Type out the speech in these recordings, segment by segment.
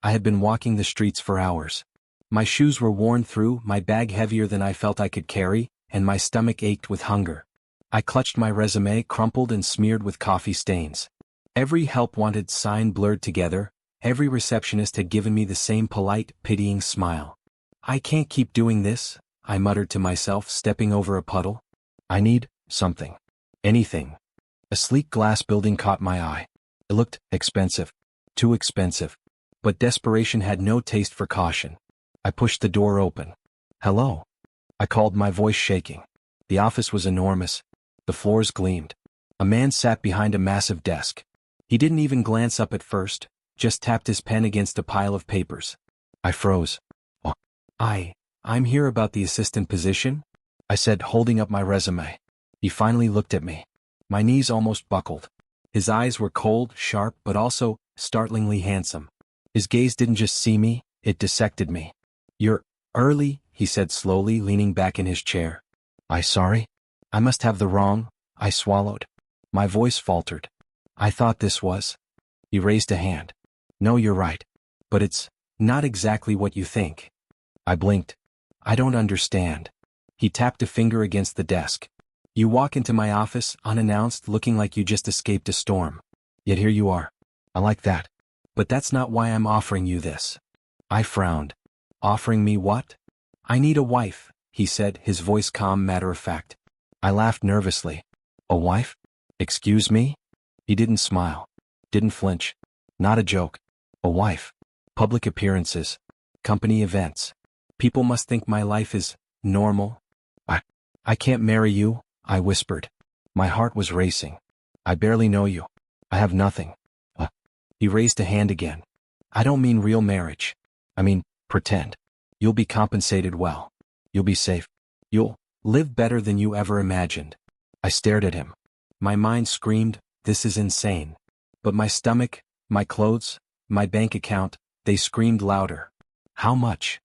I had been walking the streets for hours. My shoes were worn through, my bag heavier than I felt I could carry, and my stomach ached with hunger. I clutched my resume, crumpled and smeared with coffee stains. Every help wanted sign blurred together, every receptionist had given me the same polite, pitying smile. I can't keep doing this, I muttered to myself, stepping over a puddle. I need something. Anything. A sleek glass building caught my eye. It looked expensive. Too expensive. But desperation had no taste for caution. I pushed the door open. Hello. I called, my voice shaking. The office was enormous. The floors gleamed. A man sat behind a massive desk. He didn't even glance up at first, just tapped his pen against a pile of papers. I froze. Oh. I'm here about the assistant position, I said, holding up my resume. He finally looked at me. My knees almost buckled. His eyes were cold, sharp, but also startlingly handsome. His gaze didn't just see me, it dissected me. You're early, he said slowly, leaning back in his chair. Sorry? I must have the wrong, I swallowed. My voice faltered. I thought this was. He raised a hand. No, you're right. But it's not exactly what you think. I blinked. I don't understand. He tapped a finger against the desk. You walk into my office, unannounced, looking like you just escaped a storm. Yet here you are. I like that. But that's not why I'm offering you this. I frowned. Offering me what? I need a wife, he said, his voice calm, matter-of-fact. I laughed nervously. A wife? Excuse me? He didn't smile. Didn't flinch. Not a joke. A wife. Public appearances. Company events. People must think my life is normal. I can't marry you, I whispered. My heart was racing. I barely know you. I have nothing. He raised a hand again. I don't mean real marriage. I mean, pretend. You'll be compensated well. You'll be safe. You'll live better than you ever imagined. I stared at him. My mind screamed, this is insane. But my stomach, my clothes, my bank account, they screamed louder. How much?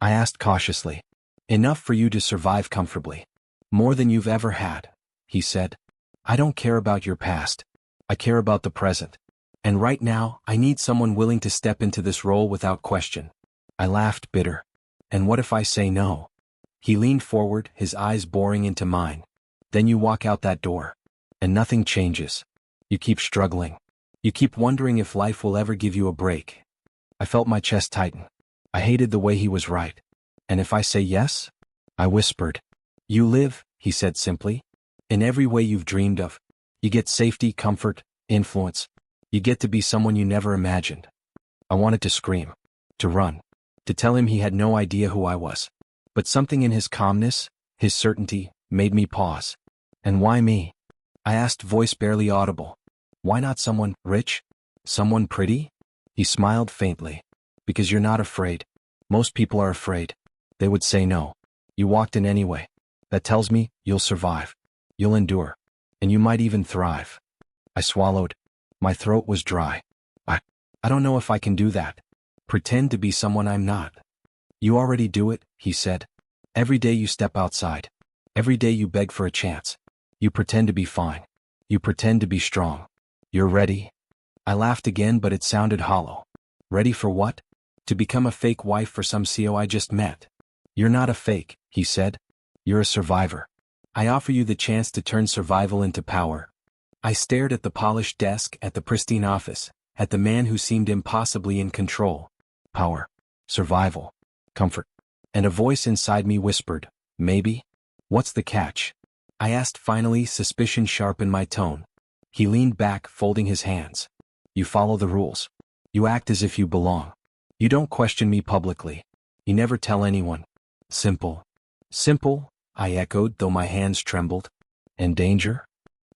I asked cautiously. Enough for you to survive comfortably. More than you've ever had, he said. I don't care about your past. I care about the present. And right now, I need someone willing to step into this role without question. I laughed, bitter. And what if I say no? He leaned forward, his eyes boring into mine. Then you walk out that door. And nothing changes. You keep struggling. You keep wondering if life will ever give you a break. I felt my chest tighten. I hated the way he was right. And if I say yes? I whispered. You live, he said simply. In every way you've dreamed of. You get safety, comfort, influence. You get to be someone you never imagined. I wanted to scream. To run. To tell him he had no idea who I was. But something in his calmness, his certainty, made me pause. And why me? I asked, voice barely audible. Why not someone rich? Someone pretty? He smiled faintly. Because you're not afraid. Most people are afraid. They would say no. You walked in anyway. That tells me you'll survive. You'll endure. And you might even thrive. I swallowed. My throat was dry. I don't know if I can do that. Pretend to be someone I'm not. You already do it, he said. Every day you step outside. Every day you beg for a chance. You pretend to be fine. You pretend to be strong. You're ready. I laughed again, but it sounded hollow. Ready for what? To become a fake wife for some CO I just met. You're not a fake, he said. You're a survivor. I offer you the chance to turn survival into power. I stared at the polished desk, at the pristine office, at the man who seemed impossibly in control. Power. Survival. Comfort. And a voice inside me whispered, maybe? What's the catch? I asked finally, suspicion sharp in my tone. He leaned back, folding his hands. You follow the rules. You act as if you belong. You don't question me publicly. You never tell anyone. Simple. Simple, I echoed, though my hands trembled. And danger?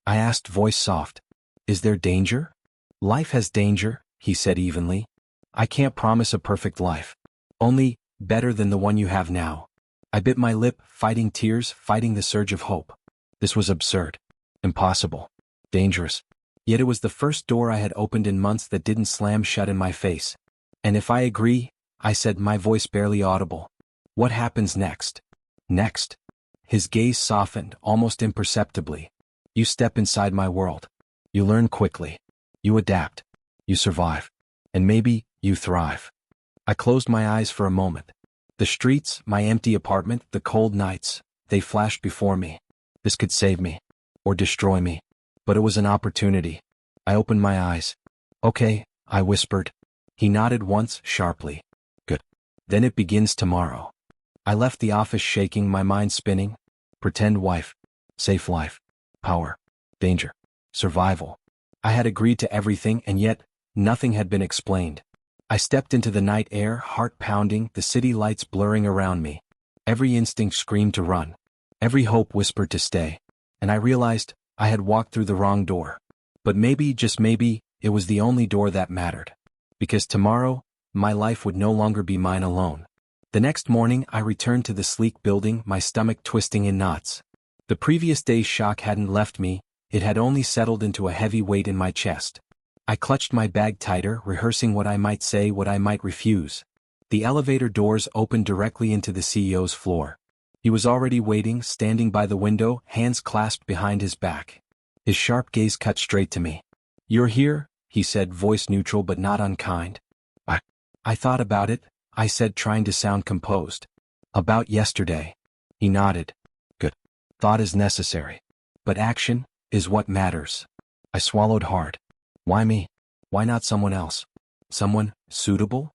I asked, voice soft. Is there danger? Life has danger, he said evenly. I can't promise a perfect life. Only better than the one you have now. I bit my lip, fighting tears, fighting the surge of hope. This was absurd. Impossible. Dangerous. Yet it was the first door I had opened in months that didn't slam shut in my face. And if I agree, I said, my voice barely audible. What happens next? Next? His gaze softened, almost imperceptibly. You step inside my world. You learn quickly. You adapt. You survive. And maybe you thrive. I closed my eyes for a moment. The streets, my empty apartment, the cold nights, they flashed before me. This could save me. Or destroy me. But it was an opportunity. I opened my eyes. Okay, I whispered. He nodded once, sharply. Good. Then it begins tomorrow. I left the office shaking, my mind spinning. Pretend wife. Safe life. Power. Danger. Survival. I had agreed to everything, and yet, nothing had been explained. I stepped into the night air, heart pounding, the city lights blurring around me. Every instinct screamed to run. Every hope whispered to stay. And I realized I had walked through the wrong door. But maybe, just maybe, it was the only door that mattered. Because tomorrow, my life would no longer be mine alone. The next morning, I returned to the sleek building, my stomach twisting in knots. The previous day's shock hadn't left me, it had only settled into a heavy weight in my chest. I clutched my bag tighter, rehearsing what I might say, what I might refuse. The elevator doors opened directly into the CEO's floor. He was already waiting, standing by the window, hands clasped behind his back. His sharp gaze cut straight to me. "You're here," he said, voice neutral but not unkind. I thought about it, I said, trying to sound composed. "About yesterday." He nodded. "Good. Thought is necessary. But action is what matters." I swallowed hard. Why me? Why not someone else? Someone suitable?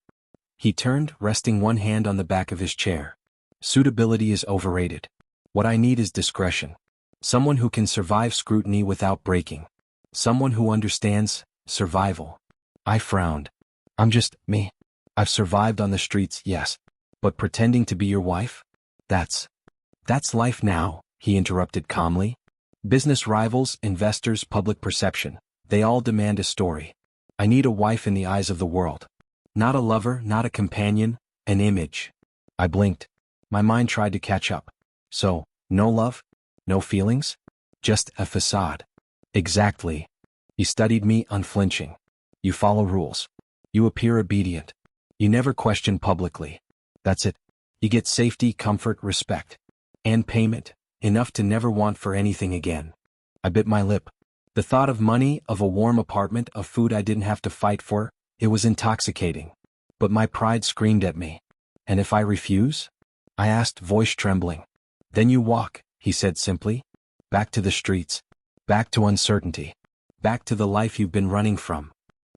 He turned, resting one hand on the back of his chair. Suitability is overrated. What I need is discretion. Someone who can survive scrutiny without breaking. Someone who understands survival. I frowned. I'm just me. I've survived on the streets, yes. But pretending to be your wife? That's life now, he interrupted calmly. Business rivals, investors, public perception. They all demand a story. I need a wife in the eyes of the world. Not a lover, not a companion, an image. I blinked. My mind tried to catch up. So, no love? No feelings? Just a facade. Exactly. He studied me, unflinching. You follow rules. You appear obedient. You never question publicly. That's it. You get safety, comfort, respect. And payment, enough to never want for anything again. I bit my lip. The thought of money, of a warm apartment, of food I didn't have to fight for, it was intoxicating. But my pride screamed at me. And if I refuse? I asked, voice trembling. Then you walk, he said simply. Back to the streets. Back to uncertainty. Back to the life you've been running from.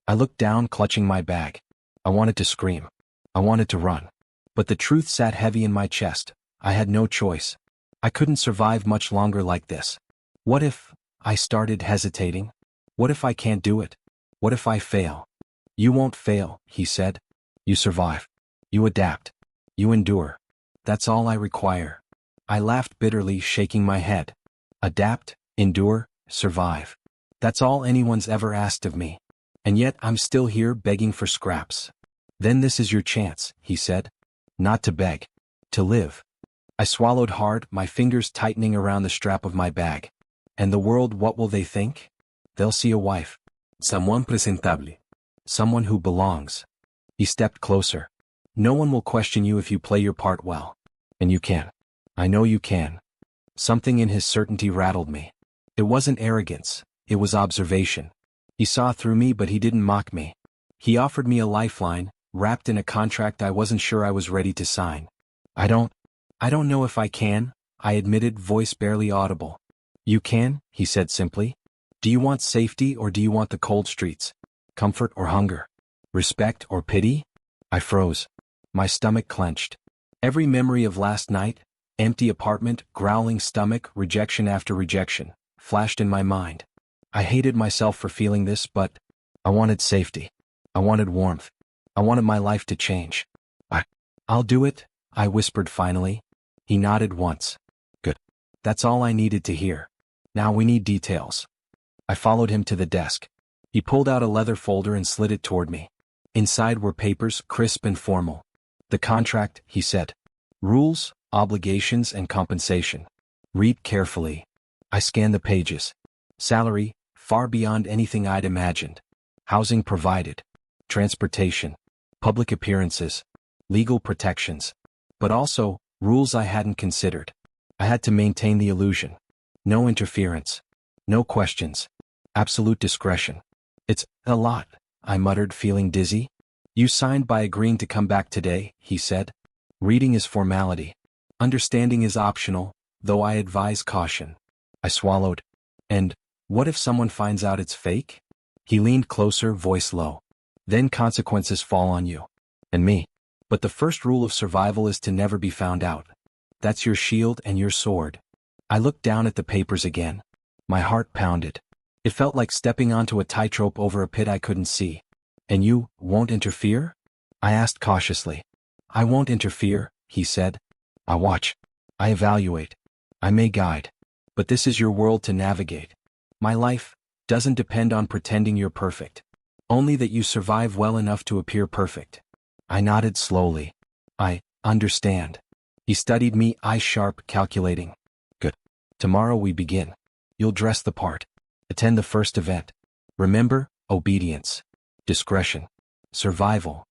I looked down, clutching my bag. I wanted to scream. I wanted to run. But the truth sat heavy in my chest. I had no choice. I couldn't survive much longer like this. What if? I started hesitating. What if I can't do it? What if I fail? You won't fail, he said. You survive. You adapt. You endure. That's all I require. I laughed bitterly, shaking my head. Adapt, endure, survive. That's all anyone's ever asked of me. And yet I'm still here begging for scraps. Then this is your chance, he said. Not to beg. To live. I swallowed hard, my fingers tightening around the strap of my bag. And the world, what will they think? They'll see a wife. Someone presentable. Someone who belongs. He stepped closer. No one will question you if you play your part well. And you can. I know you can. Something in his certainty rattled me. It wasn't arrogance. It was observation. He saw through me, but he didn't mock me. He offered me a lifeline, wrapped in a contract I wasn't sure I was ready to sign. I don't know if I can, I admitted, voice barely audible. You can, he said simply. Do you want safety or do you want the cold streets? Comfort or hunger? Respect or pity? I froze. My stomach clenched. Every memory of last night, empty apartment, growling stomach, rejection after rejection, flashed in my mind. I hated myself for feeling this, but I wanted safety. I wanted warmth. I wanted my life to change. I'll do it, I whispered finally. He nodded once. Good. That's all I needed to hear. Now we need details. I followed him to the desk. He pulled out a leather folder and slid it toward me. Inside were papers, crisp and formal. The contract, he said. Rules, obligations, and compensation. Read carefully. I scanned the pages. Salary, far beyond anything I'd imagined. Housing provided. Transportation. Public appearances. Legal protections. But also, rules I hadn't considered. I had to maintain the illusion. No interference. No questions. Absolute discretion. It's a lot, I muttered, feeling dizzy. You signed by agreeing to come back today, he said. Reading is formality. Understanding is optional, though I advise caution. I swallowed. And, what if someone finds out it's fake? He leaned closer, voice low. Then consequences fall on you. And me. But the first rule of survival is to never be found out. That's your shield and your sword. I looked down at the papers again. My heart pounded. It felt like stepping onto a tightrope over a pit I couldn't see. And you won't interfere? I asked cautiously. I won't interfere, he said. I watch. I evaluate. I may guide. But this is your world to navigate. My life doesn't depend on pretending you're perfect. Only that you survive well enough to appear perfect. I nodded slowly. I understand. He studied me, eyes sharp, calculating. Good. Tomorrow we begin. You'll dress the part. Attend the first event. Remember, obedience. Discretion. Survival.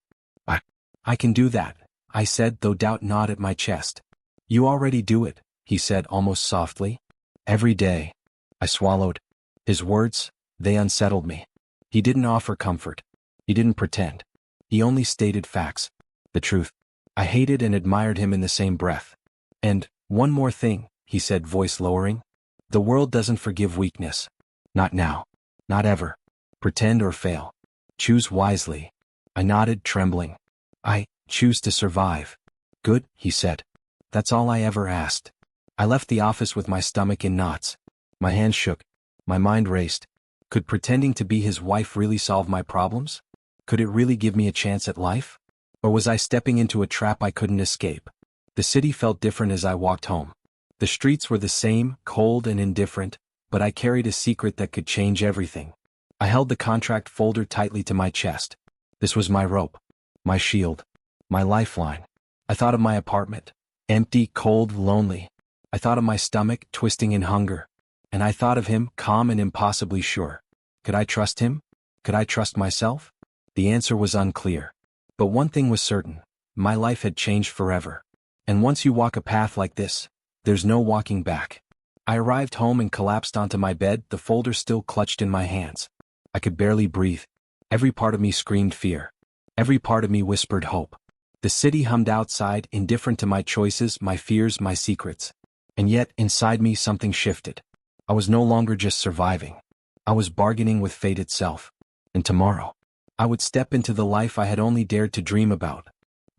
I can do that, I said, though doubt gnawed at my chest. You already do it, he said almost softly. Every day. I swallowed. His words, they unsettled me. He didn't offer comfort. He didn't pretend. He only stated facts. The truth. I hated and admired him in the same breath. And, one more thing, he said, voice lowering. The world doesn't forgive weakness. Not now. Not ever. Pretend or fail. Choose wisely. I nodded, trembling. I choose to survive. Good, he said. That's all I ever asked. I left the office with my stomach in knots. My hands shook. My mind raced. Could pretending to be his wife really solve my problems? Could it really give me a chance at life? Or was I stepping into a trap I couldn't escape? The city felt different as I walked home. The streets were the same, cold and indifferent, but I carried a secret that could change everything. I held the contract folder tightly to my chest. This was my rope. My shield. My lifeline. I thought of my apartment. Empty, cold, lonely. I thought of my stomach, twisting in hunger. And I thought of him, calm and impossibly sure. Could I trust him? Could I trust myself? The answer was unclear. But one thing was certain. My life had changed forever. And once you walk a path like this, there's no walking back. I arrived home and collapsed onto my bed, the folder still clutched in my hands. I could barely breathe. Every part of me screamed fear. Every part of me whispered hope. The city hummed outside, indifferent to my choices, my fears, my secrets. And yet, inside me something shifted. I was no longer just surviving. I was bargaining with fate itself. And tomorrow, I would step into the life I had only dared to dream about.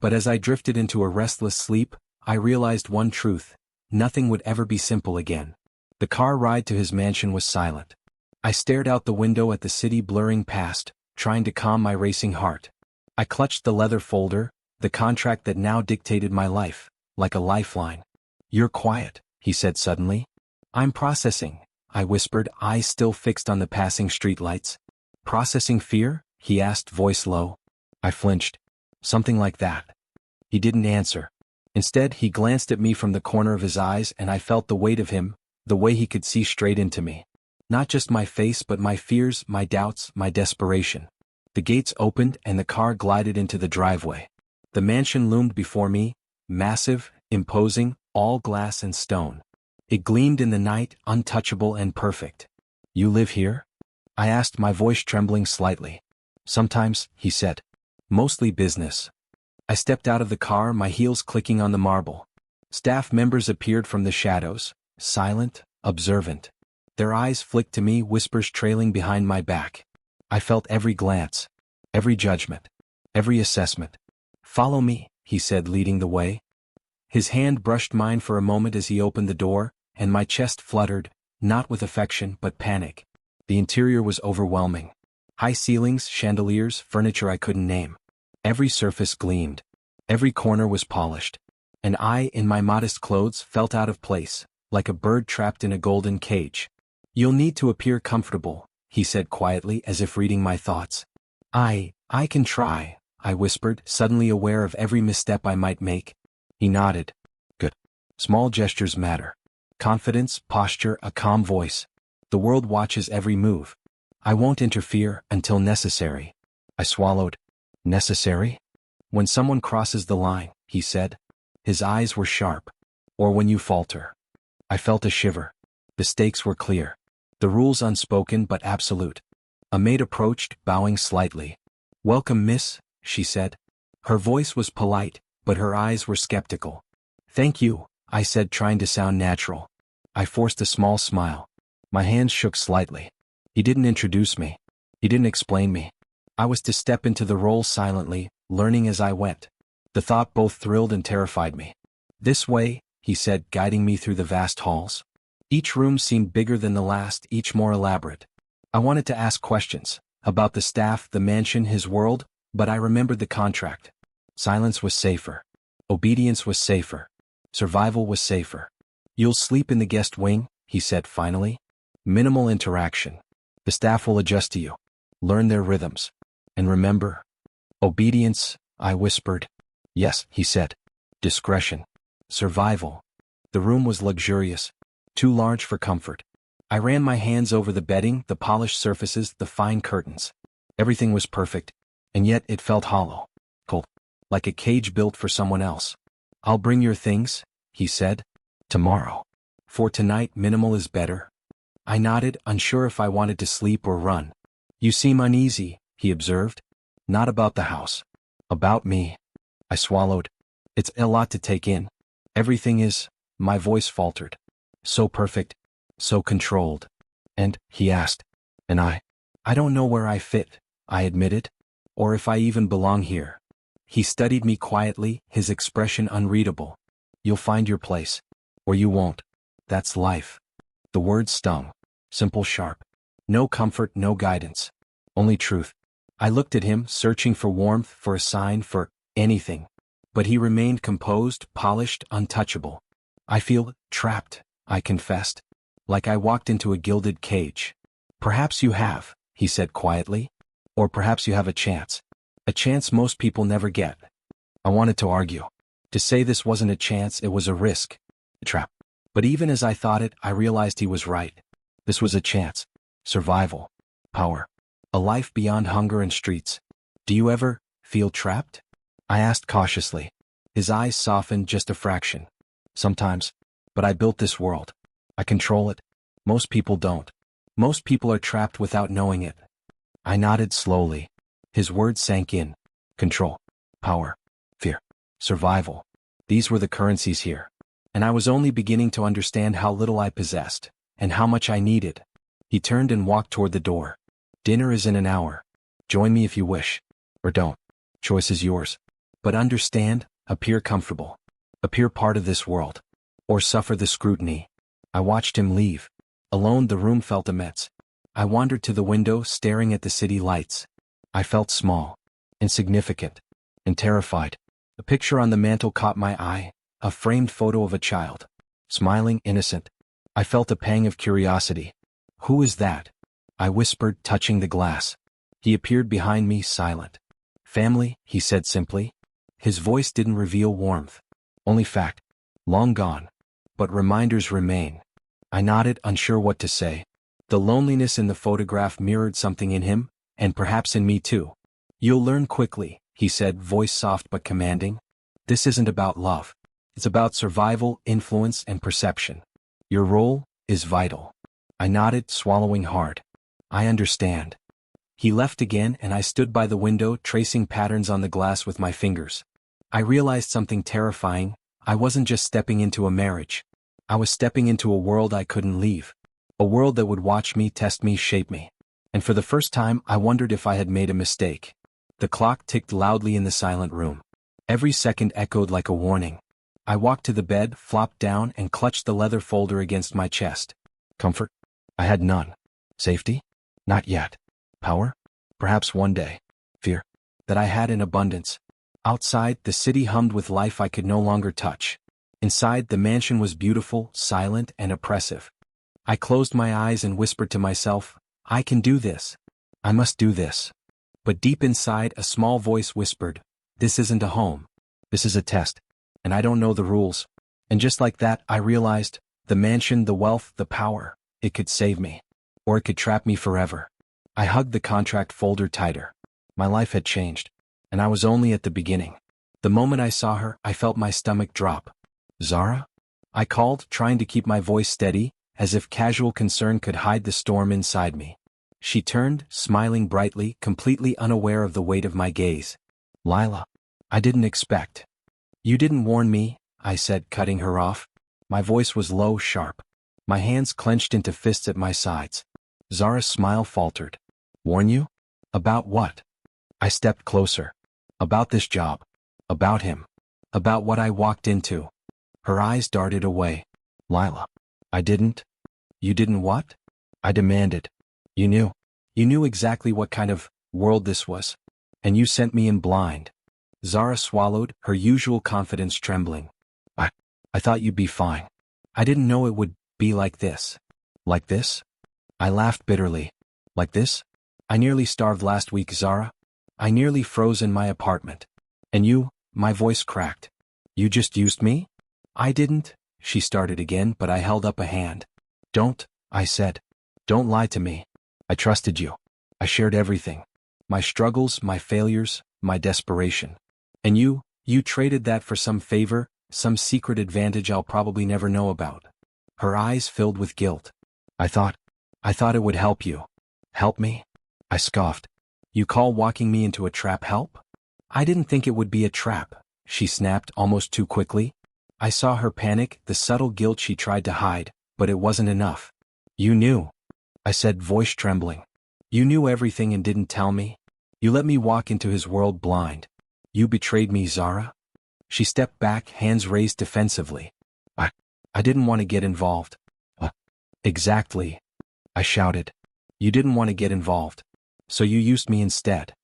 But as I drifted into a restless sleep, I realized one truth. Nothing would ever be simple again. The car ride to his mansion was silent. I stared out the window at the city blurring past, trying to calm my racing heart. I clutched the leather folder, the contract that now dictated my life, like a lifeline. You're quiet, he said suddenly. I'm processing, I whispered, eyes still fixed on the passing streetlights. Processing fear? He asked, voice low. I flinched. Something like that. He didn't answer. Instead, he glanced at me from the corner of his eyes, and I felt the weight of him, the way he could see straight into me. Not just my face, but my fears, my doubts, my desperation. The gates opened and the car glided into the driveway. The mansion loomed before me, massive, imposing, all glass and stone. It gleamed in the night, untouchable and perfect. You live here? I asked, my voice trembling slightly. Sometimes, he said. Mostly business. I stepped out of the car, my heels clicking on the marble. Staff members appeared from the shadows, silent, observant. Their eyes flicked to me, whispers trailing behind my back. I felt every glance, every judgment, every assessment. Follow me, he said, leading the way. His hand brushed mine for a moment as he opened the door, and my chest fluttered, not with affection but panic. The interior was overwhelming. High ceilings, chandeliers, furniture I couldn't name. Every surface gleamed. Every corner was polished. And I, in my modest clothes, felt out of place, like a bird trapped in a golden cage. You'll need to appear comfortable, he said quietly, as if reading my thoughts. I can try, I whispered, suddenly aware of every misstep I might make. He nodded. Good. Small gestures matter. Confidence, posture, a calm voice. The world watches every move. I won't interfere until necessary. I swallowed. Necessary? When someone crosses the line, he said. His eyes were sharp. Or when you falter. I felt a shiver. The stakes were clear. The rules unspoken but absolute. A maid approached, bowing slightly. Welcome, miss, she said. Her voice was polite, but her eyes were skeptical. Thank you, I said, trying to sound natural. I forced a small smile. My hands shook slightly. He didn't introduce me. He didn't explain me. I was to step into the role silently, learning as I went. The thought both thrilled and terrified me. This way, he said, guiding me through the vast halls. Each room seemed bigger than the last, each more elaborate. I wanted to ask questions about the staff, the mansion, his world, but I remembered the contract. Silence was safer. Obedience was safer. Survival was safer. You'll sleep in the guest wing, he said finally. Minimal interaction. The staff will adjust to you. Learn their rhythms. And remember, obedience, I whispered. Yes, he said. Discretion. Survival. The room was luxurious, too large for comfort. I ran my hands over the bedding, the polished surfaces, the fine curtains. Everything was perfect, and yet it felt hollow, cold, like a cage built for someone else. I'll bring your things, he said. Tomorrow. For tonight, minimal is better. I nodded, unsure if I wanted to sleep or run. You seem uneasy, he observed. Not about the house. About me. I swallowed. It's a lot to take in. Everything is, my voice faltered. So perfect, so controlled. And, he asked, and I don't know where I fit, I admitted, or if I even belong here. He studied me quietly, his expression unreadable. You'll find your place. Or you won't. That's life. The words stung. Simple, sharp. No comfort, no guidance. Only truth. I looked at him, searching for warmth, for a sign, for anything. But he remained composed, polished, untouchable. I feel trapped, I confessed. Like I walked into a gilded cage. Perhaps you have, he said quietly. Or perhaps you have a chance. A chance most people never get. I wanted to argue. To say this wasn't a chance, it was a risk. A trap. But even as I thought it, I realized he was right. This was a chance. Survival. Power. A life beyond hunger and streets. Do you ever feel trapped? I asked cautiously. His eyes softened just a fraction. Sometimes. But I built this world. I control it. Most people don't. Most people are trapped without knowing it. I nodded slowly. His words sank in. Control. Power. Fear. Survival. These were the currencies here. And I was only beginning to understand how little I possessed, and how much I needed. He turned and walked toward the door. Dinner is in an hour. Join me if you wish. Or don't. Choice is yours. But understand, appear comfortable. Appear part of this world. Or suffer the scrutiny. I watched him leave. Alone, the room felt immense. I wandered to the window, staring at the city lights. I felt small, insignificant, and terrified. A picture on the mantel caught my eye, a framed photo of a child. Smiling, innocent. I felt a pang of curiosity. Who is that? I whispered, touching the glass. He appeared behind me, silent. Family, he said simply. His voice didn't reveal warmth. Only fact. Long gone. But reminders remain. I nodded, unsure what to say. The loneliness in the photograph mirrored something in him, and perhaps in me too. You'll learn quickly, he said, voice soft but commanding. This isn't about love. It's about survival, influence, and perception. Your role is vital. I nodded, swallowing hard. I understand. He left again, and I stood by the window, tracing patterns on the glass with my fingers. I realized something terrifying. I wasn't just stepping into a marriage. I was stepping into a world I couldn't leave. A world that would watch me, test me, shape me. And for the first time, I wondered if I had made a mistake. The clock ticked loudly in the silent room. Every second echoed like a warning. I walked to the bed, flopped down, and clutched the leather folder against my chest. Comfort? I had none. Safety? Not yet. Power? Perhaps one day. Fear? That I had in abundance. Outside, the city hummed with life I could no longer touch. Inside, the mansion was beautiful, silent, and oppressive. I closed my eyes and whispered to myself, I can do this. I must do this. But deep inside, a small voice whispered, this isn't a home. This is a test. And I don't know the rules. And just like that, I realized, the mansion, the wealth, the power, it could save me. Or it could trap me forever. I hugged the contract folder tighter. My life had changed. And I was only at the beginning. The moment I saw her, I felt my stomach drop. Zara? I called, trying to keep my voice steady, as if casual concern could hide the storm inside me. She turned, smiling brightly, completely unaware of the weight of my gaze. Lila. I didn't expect. You didn't warn me, I said, cutting her off. My voice was low, sharp. My hands clenched into fists at my sides. Zara's smile faltered. Warn you? About what? I stepped closer. About this job. About him. About what I walked into. Her eyes darted away. Lila. I didn't. You didn't what? I demanded. You knew. You knew exactly what kind of world this was. And you sent me in blind. Zara swallowed, her usual confidence trembling. I thought you'd be fine. I didn't know it would be like this. Like this? I laughed bitterly. Like this? I nearly starved last week, Zara. I nearly froze in my apartment. And you, my voice cracked. You just used me? I didn't, she started again, but I held up a hand. Don't, I said. Don't lie to me. I trusted you. I shared everything. My struggles, my failures, my desperation. And you traded that for some favor, some secret advantage I'll probably never know about. Her eyes filled with guilt. I thought it would help you. Help me? I scoffed. You call walking me into a trap help? I didn't think it would be a trap, she snapped almost too quickly. I saw her panic, the subtle guilt she tried to hide, but it wasn't enough. You knew, I said, voice trembling. You knew everything and didn't tell me. You let me walk into his world blind. You betrayed me, Zara. She stepped back, hands raised defensively. I didn't want to get involved. Exactly, I shouted. You didn't want to get involved. So you used me instead.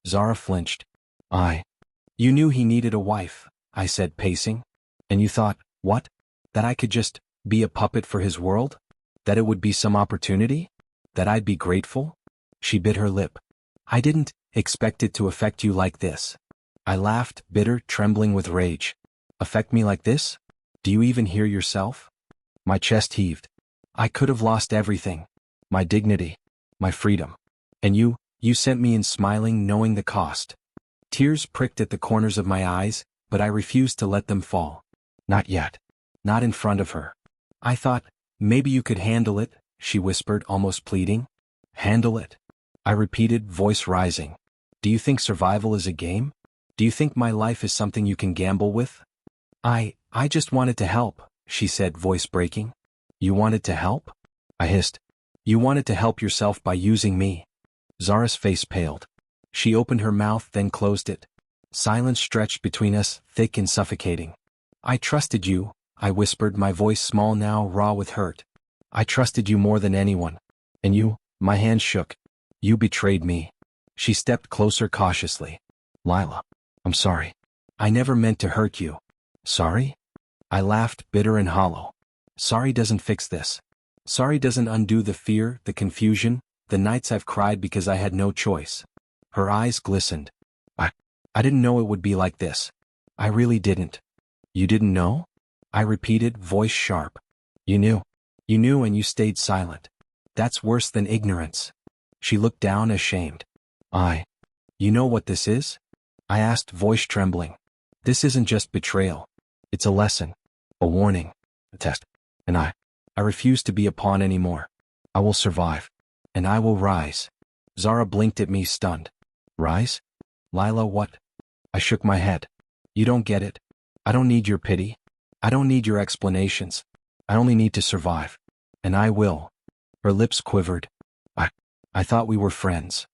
Zara flinched. You knew he needed a wife, I said, pacing. And you thought, what? That I could just be a puppet for his world? That it would be some opportunity? That I'd be grateful? She bit her lip. I didn't expect it to affect you like this. I laughed, bitter, trembling with rage. Affect me like this? Do you even hear yourself? My chest heaved. I could have lost everything. My dignity. My freedom. And you sent me in smiling, knowing the cost. Tears pricked at the corners of my eyes, but I refused to let them fall. Not yet. Not in front of her. I thought, maybe you could handle it, she whispered, almost pleading. Handle it? I repeated, voice rising. Do you think survival is a game? Do you think my life is something you can gamble with? I just wanted to help, she said, voice breaking. You wanted to help? I hissed. You wanted to help yourself by using me. Zara's face paled. She opened her mouth, then closed it. Silence stretched between us, thick and suffocating. I trusted you, I whispered, my voice small now, raw with hurt. I trusted you more than anyone. And you, my hand shook. You betrayed me. She stepped closer cautiously. Lila, I'm sorry. I never meant to hurt you. Sorry? I laughed, bitter and hollow. Sorry doesn't fix this. Sorry doesn't undo the fear, the confusion, the nights I've cried because I had no choice. Her eyes glistened. I didn't know it would be like this. I really didn't. You didn't know? I repeated, voice sharp. You knew. You knew and you stayed silent. That's worse than ignorance. She looked down, ashamed. You know what this is? I asked, voice trembling. This isn't just betrayal. It's a lesson. A warning. A test. And I refuse to be a pawn anymore. I will survive. And I will rise. Zara blinked at me, stunned. Rise? Lila, what? I shook my head. You don't get it. I don't need your pity. I don't need your explanations. I only need to survive. And I will. Her lips quivered. I thought we were friends.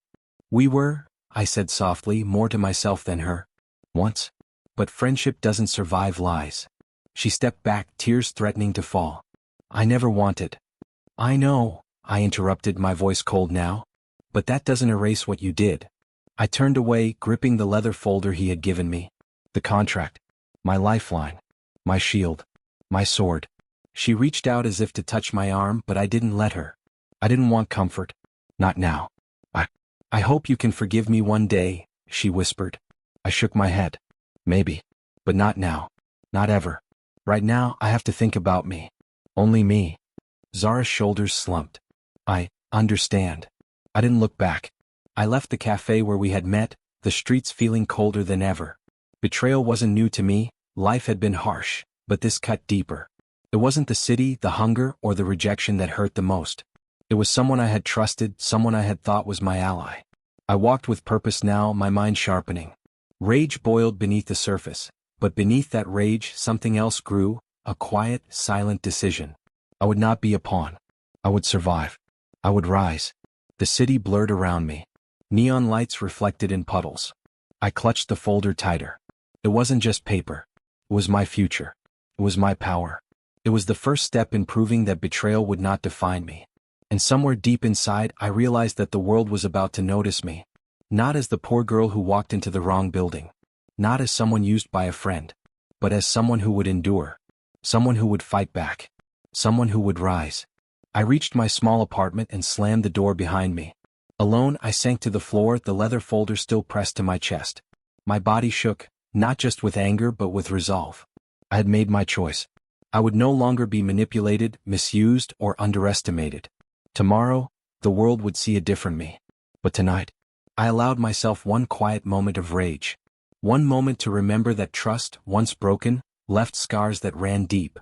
We were, I said softly, more to myself than her. Once. But friendship doesn't survive lies. She stepped back, tears threatening to fall. I never wanted. I know, I interrupted, my voice cold now. But that doesn't erase what you did. I turned away, gripping the leather folder he had given me. The contract. My lifeline. My shield. My sword. She reached out as if to touch my arm, but I didn't let her. I didn't want comfort. Not now. I hope you can forgive me one day, she whispered. I shook my head. Maybe. But not now. Not ever. Right now, I have to think about me. Only me. Zara's shoulders slumped. I understand. I didn't look back. I left the cafe where we had met, the streets feeling colder than ever. Betrayal wasn't new to me, life had been harsh, but this cut deeper. It wasn't the city, the hunger, or the rejection that hurt the most. It was someone I had trusted, someone I had thought was my ally. I walked with purpose now, my mind sharpening. Rage boiled beneath the surface, but beneath that rage something else grew, a quiet, silent decision. I would not be a pawn. I would survive. I would rise. The city blurred around me. Neon lights reflected in puddles. I clutched the folder tighter. It wasn't just paper. It was my future. It was my power. It was the first step in proving that betrayal would not define me. And somewhere deep inside I realized that the world was about to notice me. Not as the poor girl who walked into the wrong building. Not as someone used by a friend. But as someone who would endure. Someone who would fight back. Someone who would rise. I reached my small apartment and slammed the door behind me. Alone, I sank to the floor, the leather folder still pressed to my chest. My body shook, not just with anger but with resolve. I had made my choice. I would no longer be manipulated, misused, or underestimated. Tomorrow, the world would see a different me. But tonight, I allowed myself one quiet moment of rage. One moment to remember that trust, once broken, left scars that ran deep.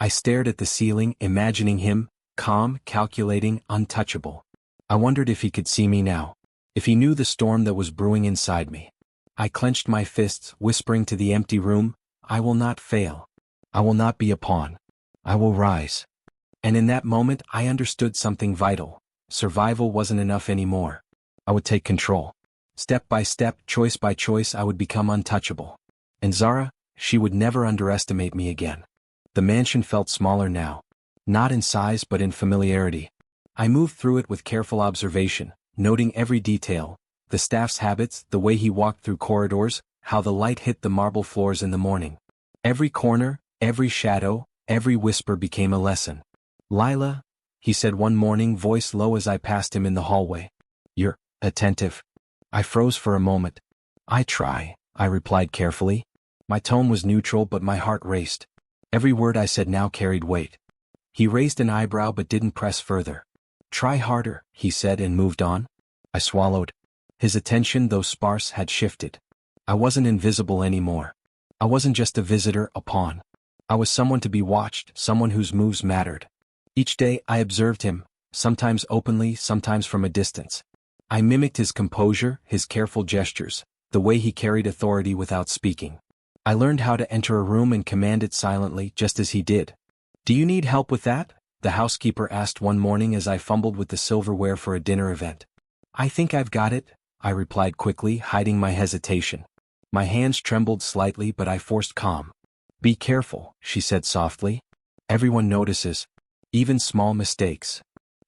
I stared at the ceiling, imagining him, calm, calculating, untouchable. I wondered if he could see me now. If he knew the storm that was brewing inside me. I clenched my fists, whispering to the empty room, I will not fail. I will not be a pawn. I will rise. And in that moment I understood something vital. Survival wasn't enough anymore. I would take control. Step by step, choice by choice, I would become untouchable. And Zara, she would never underestimate me again. The mansion felt smaller now. Not in size but in familiarity. I moved through it with careful observation, noting every detail, the staff's habits, the way he walked through corridors, how the light hit the marble floors in the morning. Every corner, every shadow, every whisper became a lesson. Lila, he said one morning, voice low as I passed him in the hallway. You're attentive. I froze for a moment. I try, I replied carefully. My tone was neutral but my heart raced. Every word I said now carried weight. He raised an eyebrow but didn't press further. Try harder, he said and moved on. I swallowed. His attention, though sparse, had shifted. I wasn't invisible anymore. I wasn't just a visitor, a pawn. I was someone to be watched, someone whose moves mattered. Each day I observed him, sometimes openly, sometimes from a distance. I mimicked his composure, his careful gestures, the way he carried authority without speaking. I learned how to enter a room and command it silently, just as he did. Do you need help with that? The housekeeper asked one morning as I fumbled with the silverware for a dinner event. I think I've got it, I replied quickly, hiding my hesitation. My hands trembled slightly but I forced calm. Be careful, she said softly. Everyone notices. Even small mistakes.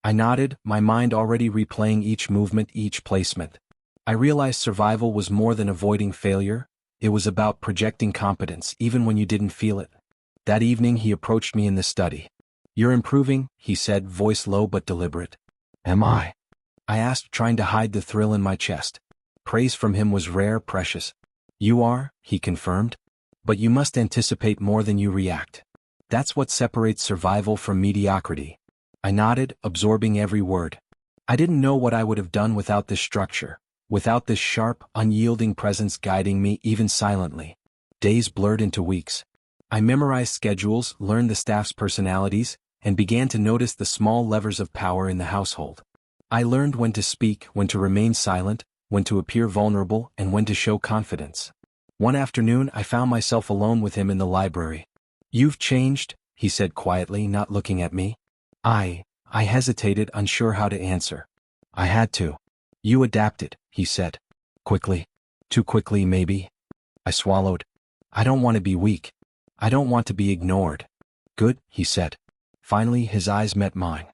I nodded, my mind already replaying each movement, each placement. I realized survival was more than avoiding failure. It was about projecting competence even when you didn't feel it. That evening he approached me in the study. You're improving, he said, voice low but deliberate. Am I? I asked, trying to hide the thrill in my chest. Praise from him was rare, precious. You are, he confirmed. But you must anticipate more than you react. That's what separates survival from mediocrity. I nodded, absorbing every word. I didn't know what I would have done without this structure, without this sharp, unyielding presence guiding me even silently. Days blurred into weeks. I memorized schedules, learned the staff's personalities, and began to notice the small levers of power in the household. I learned when to speak, when to remain silent, when to appear vulnerable, and when to show confidence. One afternoon I found myself alone with him in the library. You've changed, he said quietly, not looking at me. I hesitated, unsure how to answer. I had to. You adapted, he said. Quickly. Too quickly, maybe. I swallowed. I don't want to be weak. I don't want to be ignored. Good, he said. Finally, his eyes met mine.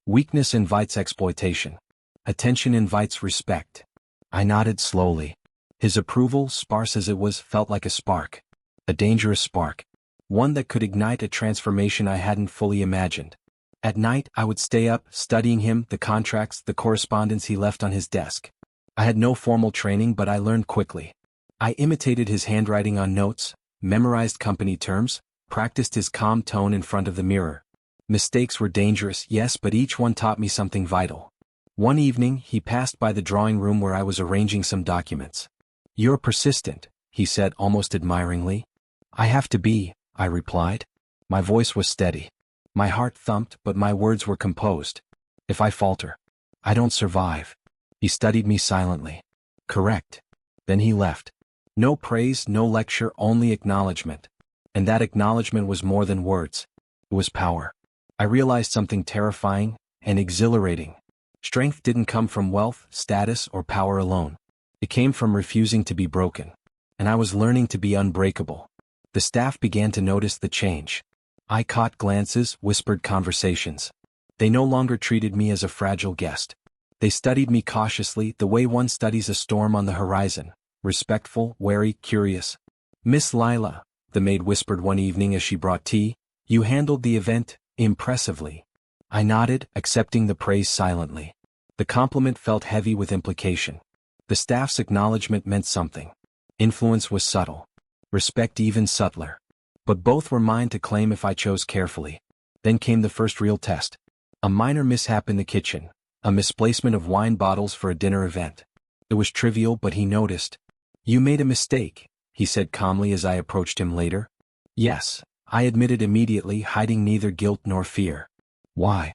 Weakness invites exploitation. Attention invites respect. I nodded slowly. His approval, sparse as it was, felt like a spark. A dangerous spark. One that could ignite a transformation I hadn't fully imagined. At night, I would stay up, studying him, the contracts, the correspondence he left on his desk. I had no formal training, but I learned quickly. I imitated his handwriting on notes, memorized company terms, practiced his calm tone in front of the mirror. Mistakes were dangerous, yes, but each one taught me something vital. One evening, he passed by the drawing room where I was arranging some documents. You're persistent, he said almost admiringly. I have to be, I replied. My voice was steady. My heart thumped, but my words were composed. If I falter, I don't survive. He studied me silently. Correct. Then he left. No praise, no lecture, only acknowledgement. And that acknowledgement was more than words. It was power. I realized something terrifying and exhilarating. Strength didn't come from wealth, status, or power alone. It came from refusing to be broken. And I was learning to be unbreakable. The staff began to notice the change. I caught glances, whispered conversations. They no longer treated me as a fragile guest. They studied me cautiously, the way one studies a storm on the horizon. Respectful, wary, curious. "Miss Lila," the maid whispered one evening as she brought tea, "you handled the event impressively." I nodded, accepting the praise silently. The compliment felt heavy with implication. The staff's acknowledgement meant something. Influence was subtle. Respect even subtler. But both were mine to claim if I chose carefully. Then came the first real test. A minor mishap in the kitchen. A misplacement of wine bottles for a dinner event. It was trivial, but he noticed. "You made a mistake," he said calmly as I approached him later. "Yes," I admitted immediately, hiding neither guilt nor fear. "Why?"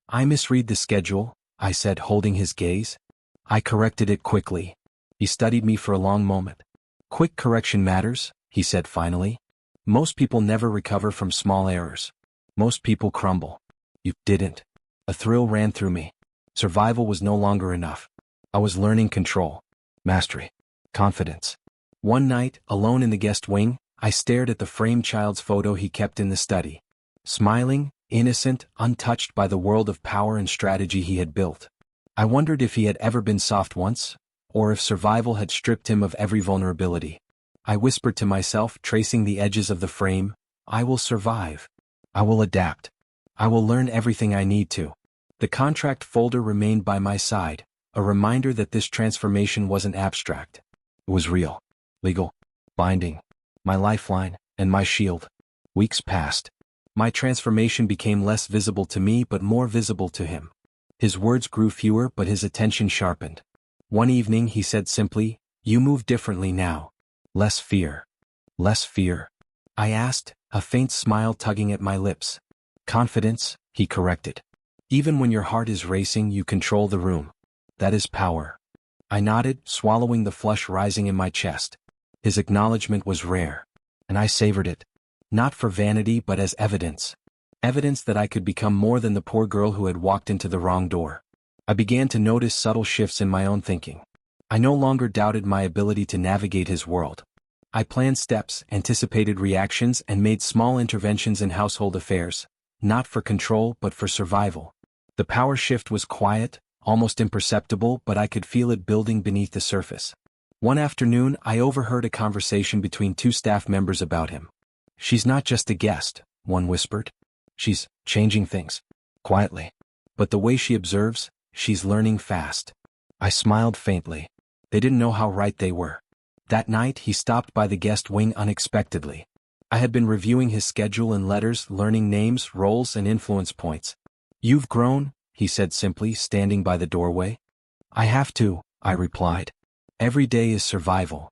"I misread the schedule," I said, holding his gaze. I corrected it quickly. He studied me for a long moment. "Quick correction matters," he said finally. "Most people never recover from small errors. Most people crumble. You didn't." A thrill ran through me. Survival was no longer enough. I was learning control, mastery, confidence. One night, alone in the guest wing, I stared at the framed child's photo he kept in the study. Smiling, innocent, untouched by the world of power and strategy he had built. I wondered if he had ever been soft once, or if survival had stripped him of every vulnerability. I whispered to myself, tracing the edges of the frame, "I will survive. I will adapt. I will learn everything I need to." The contract folder remained by my side, a reminder that this transformation wasn't abstract. It was real, legal, binding, my lifeline, and my shield. Weeks passed. My transformation became less visible to me but more visible to him. His words grew fewer but his attention sharpened. One evening he said simply, "You move differently now. Less fear." "Less fear?" I asked, a faint smile tugging at my lips. "Confidence," he corrected. "Even when your heart is racing, you control the room. That is power." I nodded, swallowing the flush rising in my chest. His acknowledgement was rare, and I savored it. Not for vanity but as evidence. Evidence that I could become more than the poor girl who had walked into the wrong door. I began to notice subtle shifts in my own thinking. I no longer doubted my ability to navigate his world. I planned steps, anticipated reactions, and made small interventions in household affairs, not for control but for survival. The power shift was quiet, almost imperceptible, but I could feel it building beneath the surface. One afternoon, I overheard a conversation between two staff members about him. "She's not just a guest," one whispered. "She's changing things. Quietly. But the way she observes, she's learning fast." I smiled faintly. They didn't know how right they were. That night, he stopped by the guest wing unexpectedly. I had been reviewing his schedule and letters, learning names, roles, and influence points. "You've grown," he said simply, standing by the doorway. "I have to," I replied. "Every day is survival."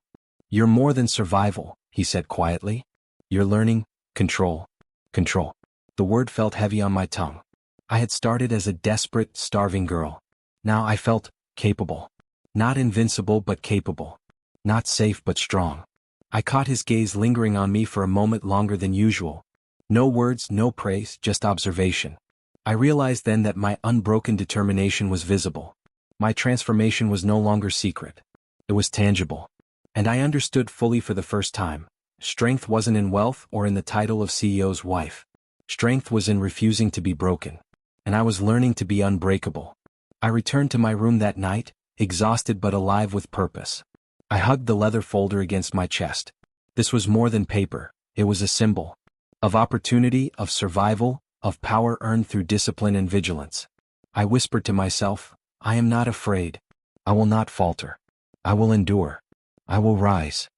"You're more than survival," he said quietly. "You're learning control." Control. The word felt heavy on my tongue. I had started as a desperate, starving girl. Now I felt capable. Not invincible but capable. Not safe but strong. I caught his gaze lingering on me for a moment longer than usual. No words, no praise, just observation. I realized then that my unbroken determination was visible. My transformation was no longer secret. It was tangible. And I understood fully for the first time. Strength wasn't in wealth or in the title of CEO's wife. Strength was in refusing to be broken. And I was learning to be unbreakable. I returned to my room that night, exhausted but alive with purpose. I hugged the leather folder against my chest. This was more than paper. It was a symbol. Of opportunity, of survival, of power earned through discipline and vigilance. I whispered to myself, "I am not afraid. I will not falter. I will endure. I will rise."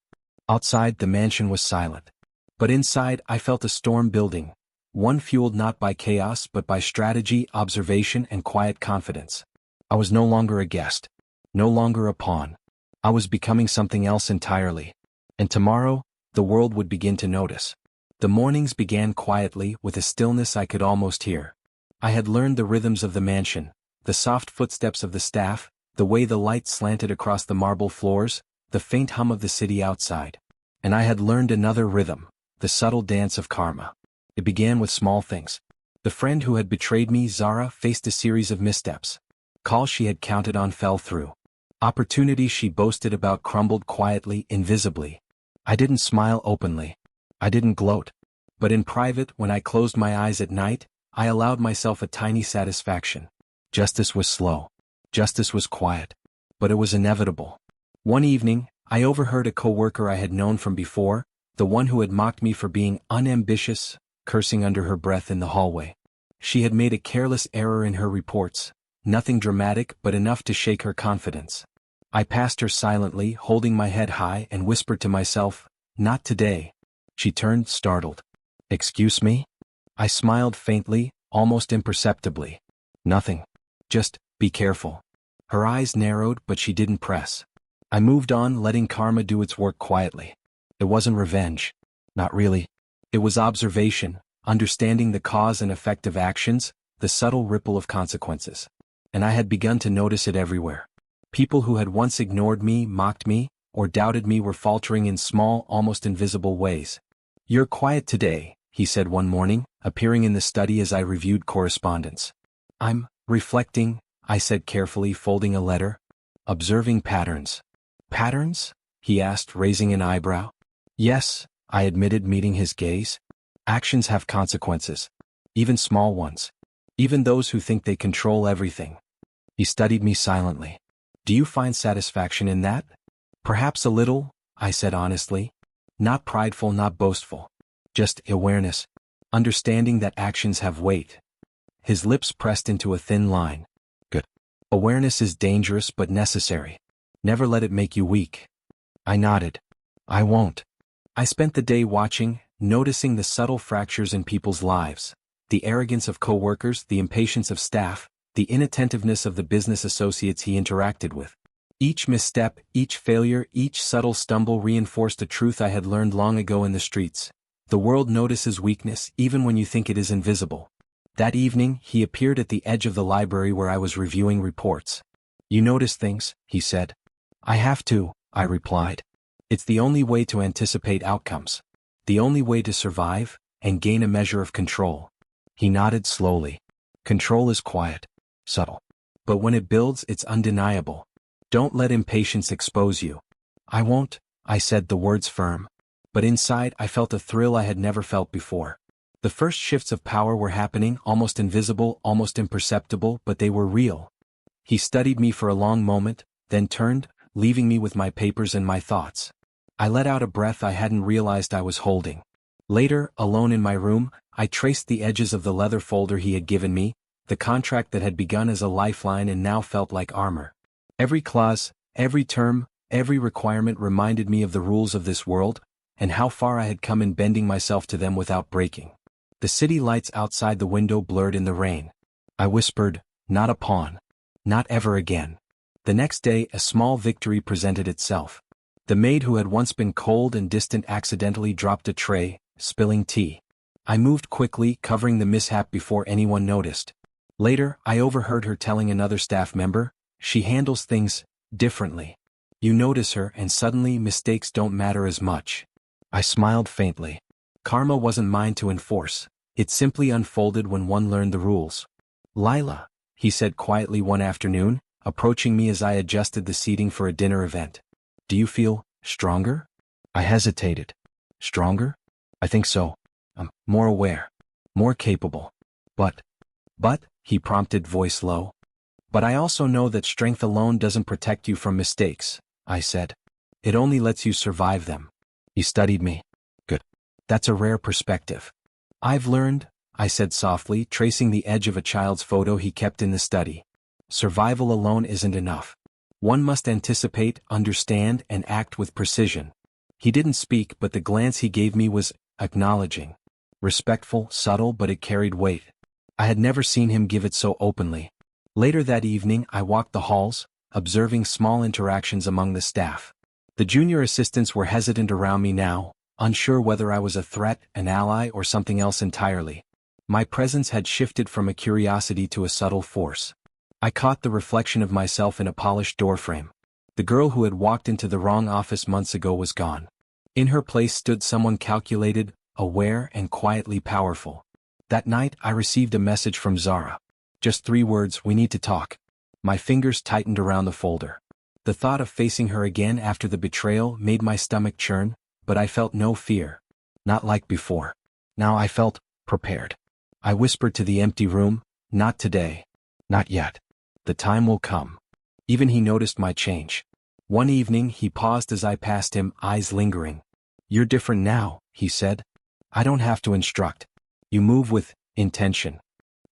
Outside, the mansion was silent. But inside, I felt a storm building. One fueled not by chaos but by strategy, observation, and quiet confidence. I was no longer a guest. No longer a pawn. I was becoming something else entirely. And tomorrow, the world would begin to notice. The mornings began quietly, with a stillness I could almost hear. I had learned the rhythms of the mansion, the soft footsteps of the staff, the way the light slanted across the marble floors, the faint hum of the city outside. And I had learned another rhythm, the subtle dance of karma. It began with small things. The friend who had betrayed me, Zara, faced a series of missteps. Calls she had counted on fell through. Opportunities she boasted about crumbled quietly, invisibly. I didn't smile openly. I didn't gloat. But in private, when I closed my eyes at night, I allowed myself a tiny satisfaction. Justice was slow. Justice was quiet. But it was inevitable. One evening, I overheard a coworker I had known from before, the one who had mocked me for being unambitious, cursing under her breath in the hallway. She had made a careless error in her reports, nothing dramatic but enough to shake her confidence. I passed her silently, holding my head high, and whispered to myself, "Not today." She turned, startled. "Excuse me?" I smiled faintly, almost imperceptibly. "Nothing. Just, be careful." Her eyes narrowed, but she didn't press. I moved on, letting karma do its work quietly. It wasn't revenge. Not really. It was observation, understanding the cause and effect of actions, the subtle ripple of consequences. And I had begun to notice it everywhere. People who had once ignored me, mocked me, or doubted me were faltering in small, almost invisible ways. "You're quiet today," he said one morning, appearing in the study as I reviewed correspondence. "I'm reflecting," I said carefully, folding a letter. "Observing patterns." "Patterns?" he asked, raising an eyebrow. "Yes," I admitted, meeting his gaze. "Actions have consequences. Even small ones. Even those who think they control everything." He studied me silently. "Do you find satisfaction in that?" "Perhaps a little," I said honestly. "Not prideful, not boastful. Just awareness. Understanding that actions have weight." His lips pressed into a thin line. "Good. Awareness is dangerous but necessary. Never let it make you weak." I nodded. "I won't." I spent the day watching, noticing the subtle fractures in people's lives. The arrogance of coworkers, the impatience of staff, the inattentiveness of the business associates he interacted with. Each misstep, each failure, each subtle stumble reinforced a truth I had learned long ago in the streets. The world notices weakness even when you think it is invisible. That evening, he appeared at the edge of the library where I was reviewing reports. "You notice things," he said. "I have to," I replied. "It's the only way to anticipate outcomes. The only way to survive, and gain a measure of control." He nodded slowly. "Control is quiet, subtle. But when it builds, it's undeniable. Don't let impatience expose you." "I won't," I said, the words firm. But inside, I felt a thrill I had never felt before. The first shifts of power were happening, almost invisible, almost imperceptible, but they were real. He studied me for a long moment, then turned, leaving me with my papers and my thoughts. I let out a breath I hadn't realized I was holding. Later, alone in my room, I traced the edges of the leather folder he had given me, the contract that had begun as a lifeline and now felt like armor. Every clause, every term, every requirement reminded me of the rules of this world, and how far I had come in bending myself to them without breaking. The city lights outside the window blurred in the rain. I whispered, "Not a pawn. Not ever again." The next day, a small victory presented itself. The maid who had once been cold and distant accidentally dropped a tray, spilling tea. I moved quickly, covering the mishap before anyone noticed. Later, I overheard her telling another staff member, "She handles things differently. You notice her and suddenly mistakes don't matter as much." I smiled faintly. Karma wasn't mine to enforce. It simply unfolded when one learned the rules. "Lila," he said quietly one afternoon, approaching me as I adjusted the seating for a dinner event. "Do you feel stronger?" I hesitated. "Stronger? I think so. I'm more aware. More capable. But, he prompted, voice low. "But I also know that strength alone doesn't protect you from mistakes," I said. "It only lets you survive them." He studied me. "Good. That's a rare perspective." "I've learned," I said softly, tracing the edge of a child's photo he kept in the study. "Survival alone isn't enough. One must anticipate, understand, and act with precision." He didn't speak, but the glance he gave me was acknowledging. Respectful, subtle, but it carried weight. I had never seen him give it so openly. Later that evening, I walked the halls, observing small interactions among the staff. The junior assistants were hesitant around me now, unsure whether I was a threat, an ally, or something else entirely. My presence had shifted from a curiosity to a subtle force. I caught the reflection of myself in a polished doorframe. The girl who had walked into the wrong office months ago was gone. In her place stood someone calculated, aware, and quietly powerful. That night I received a message from Zara. Just 3 words: "We need to talk." My fingers tightened around the folder. The thought of facing her again after the betrayal made my stomach churn, but I felt no fear. Not like before. Now I felt prepared. I whispered to the empty room, "Not today. Not yet. The time will come." Even he noticed my change. One evening he paused as I passed him, eyes lingering. "You're different now," he said. "I don't have to instruct. You move with intention."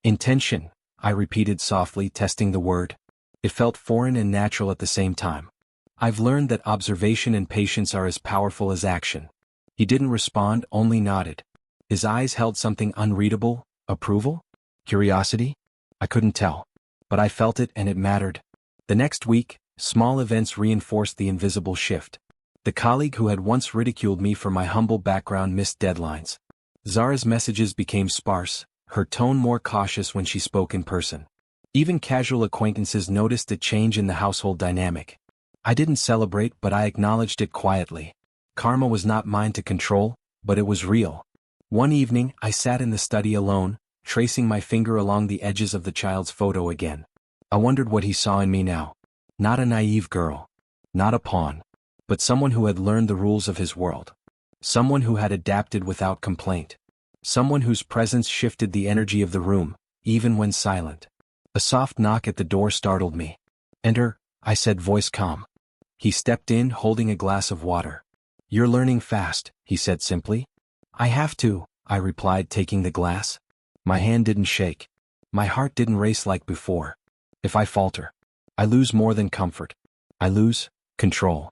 Intention, I repeated softly, testing the word. It felt foreign and natural at the same time. I've learned that observation and patience are as powerful as action. He didn't respond, only nodded. His eyes held something unreadable. Approval? Curiosity? I couldn't tell. But I felt it, and it mattered. The next week, small events reinforced the invisible shift. The colleague who had once ridiculed me for my humble background missed deadlines. Zara's messages became sparse, her tone more cautious when she spoke in person. Even casual acquaintances noticed a change in the household dynamic. I didn't celebrate, but I acknowledged it quietly. Karma was not mine to control, but it was real. One evening, I sat in the study alone, tracing my finger along the edges of the child's photo again. I wondered what he saw in me now. Not a naive girl. Not a pawn. But someone who had learned the rules of his world. Someone who had adapted without complaint. Someone whose presence shifted the energy of the room, even when silent. A soft knock at the door startled me. "Enter," I said, voice calm. He stepped in, holding a glass of water. "You're learning fast," he said simply. "I have to," I replied, taking the glass. My hand didn't shake. My heart didn't race like before. If I falter, I lose more than comfort. I lose control.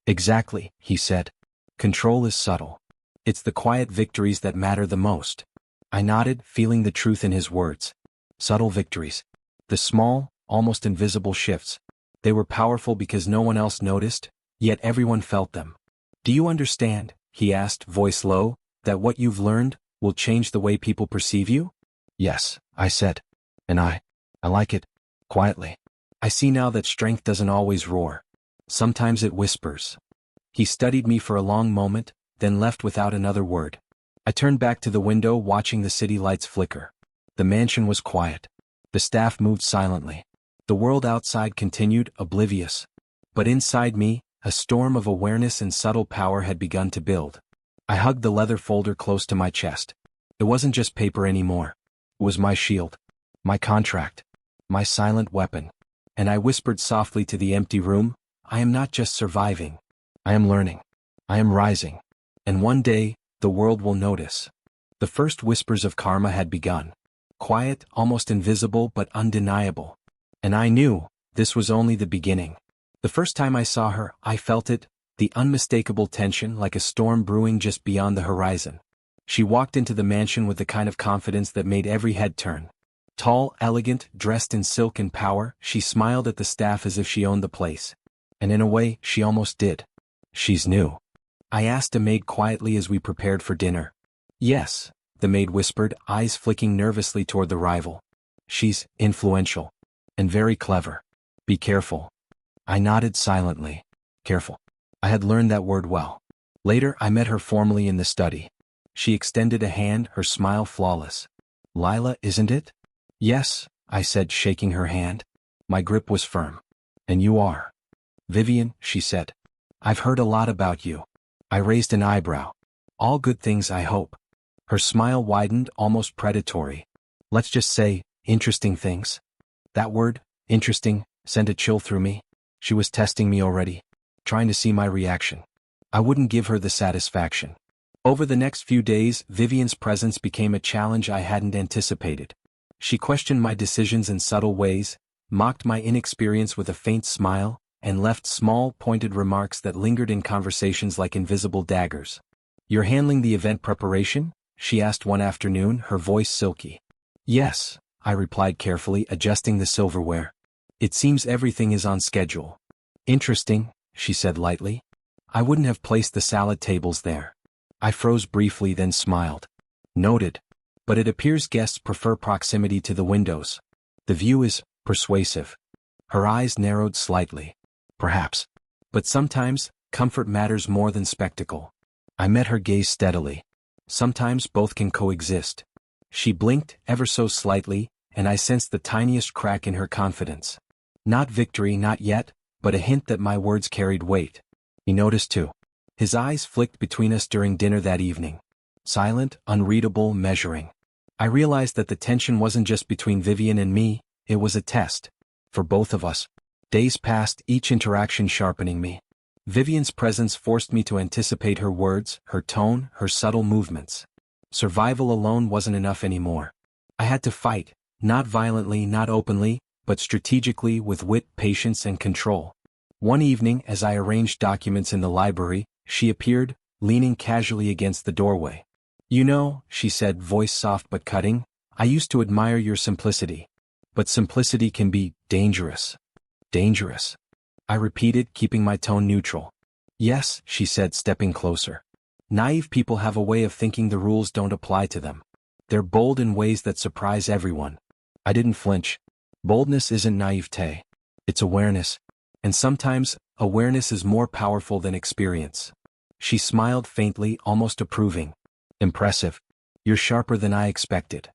"Exactly," he said. "Control is subtle. It's the quiet victories that matter the most." I nodded, feeling the truth in his words. Subtle victories. The small, almost invisible shifts. They were powerful because no one else noticed, yet everyone felt them. "Do you understand," he asked, voice low, "that what you've learned will change the way people perceive you?" "Yes," I said. "And I like it." Quietly. "I see now that strength doesn't always roar. Sometimes it whispers." He studied me for a long moment, then left without another word. I turned back to the window, watching the city lights flicker. The mansion was quiet. The staff moved silently. The world outside continued, oblivious. But inside me, a storm of awareness and subtle power had begun to build. I hugged the leather folder close to my chest. It wasn't just paper anymore. It was my shield. My contract. My silent weapon. And I whispered softly to the empty room, "I am not just surviving. I am learning. I am rising. And one day, the world will notice." The first whispers of karma had begun. Quiet, almost invisible, but undeniable. And I knew, this was only the beginning. The first time I saw her, I felt it, the unmistakable tension, like a storm brewing just beyond the horizon. She walked into the mansion with the kind of confidence that made every head turn. Tall, elegant, dressed in silk and power, she smiled at the staff as if she owned the place. And in a way, she almost did. "She's new?" I asked a maid quietly as we prepared for dinner. "Yes," the maid whispered, eyes flicking nervously toward the rival. "She's influential. And very clever. Be careful." I nodded silently. Careful. I had learned that word well. Later, I met her formally in the study. She extended a hand, her smile flawless. "Lila, isn't it?" "Yes," I said, shaking her hand. My grip was firm. "And you are?" "Vivian," she said. "I've heard a lot about you." I raised an eyebrow. "All good things, I hope." Her smile widened, almost predatory. "Let's just say, interesting things." That word, interesting, sent a chill through me. She was testing me already, trying to see my reaction. I wouldn't give her the satisfaction. Over the next few days, Vivian's presence became a challenge I hadn't anticipated. She questioned my decisions in subtle ways, mocked my inexperience with a faint smile, and left small, pointed remarks that lingered in conversations like invisible daggers. "You're handling the event preparation?" she asked one afternoon, her voice silky. "Yes," I replied carefully, adjusting the silverware. "It seems everything is on schedule." "Interesting," she said lightly. "I wouldn't have placed the salad tables there." I froze briefly, then smiled. "Noted. But it appears guests prefer proximity to the windows. The view is persuasive." Her eyes narrowed slightly. "Perhaps. But sometimes, comfort matters more than spectacle. I met her gaze steadily. Sometimes both can coexist. She blinked, ever so slightly, and I sensed the tiniest crack in her confidence. Not victory, not yet, but a hint that my words carried weight. He noticed too. His eyes flicked between us during dinner that evening. Silent, unreadable, measuring. I realized that the tension wasn't just between Vivian and me, it was a test. For both of us. Days passed, each interaction sharpening me. Vivian's presence forced me to anticipate her words, her tone, her subtle movements. Survival alone wasn't enough anymore. I had to fight, not violently, not openly, but strategically, with wit, patience, and control. One evening, as I arranged documents in the library, she appeared, leaning casually against the doorway. "You know," she said, voice soft but cutting, "I used to admire your simplicity. But simplicity can be dangerous." Dangerous. I repeated, keeping my tone neutral. "Yes," she said, stepping closer. "Naive people have a way of thinking the rules don't apply to them. They're bold in ways that surprise everyone." I didn't flinch. Boldness isn't naivete. It's awareness. And sometimes, awareness is more powerful than experience. She smiled faintly, almost approving. "Impressive. You're sharper than I expected."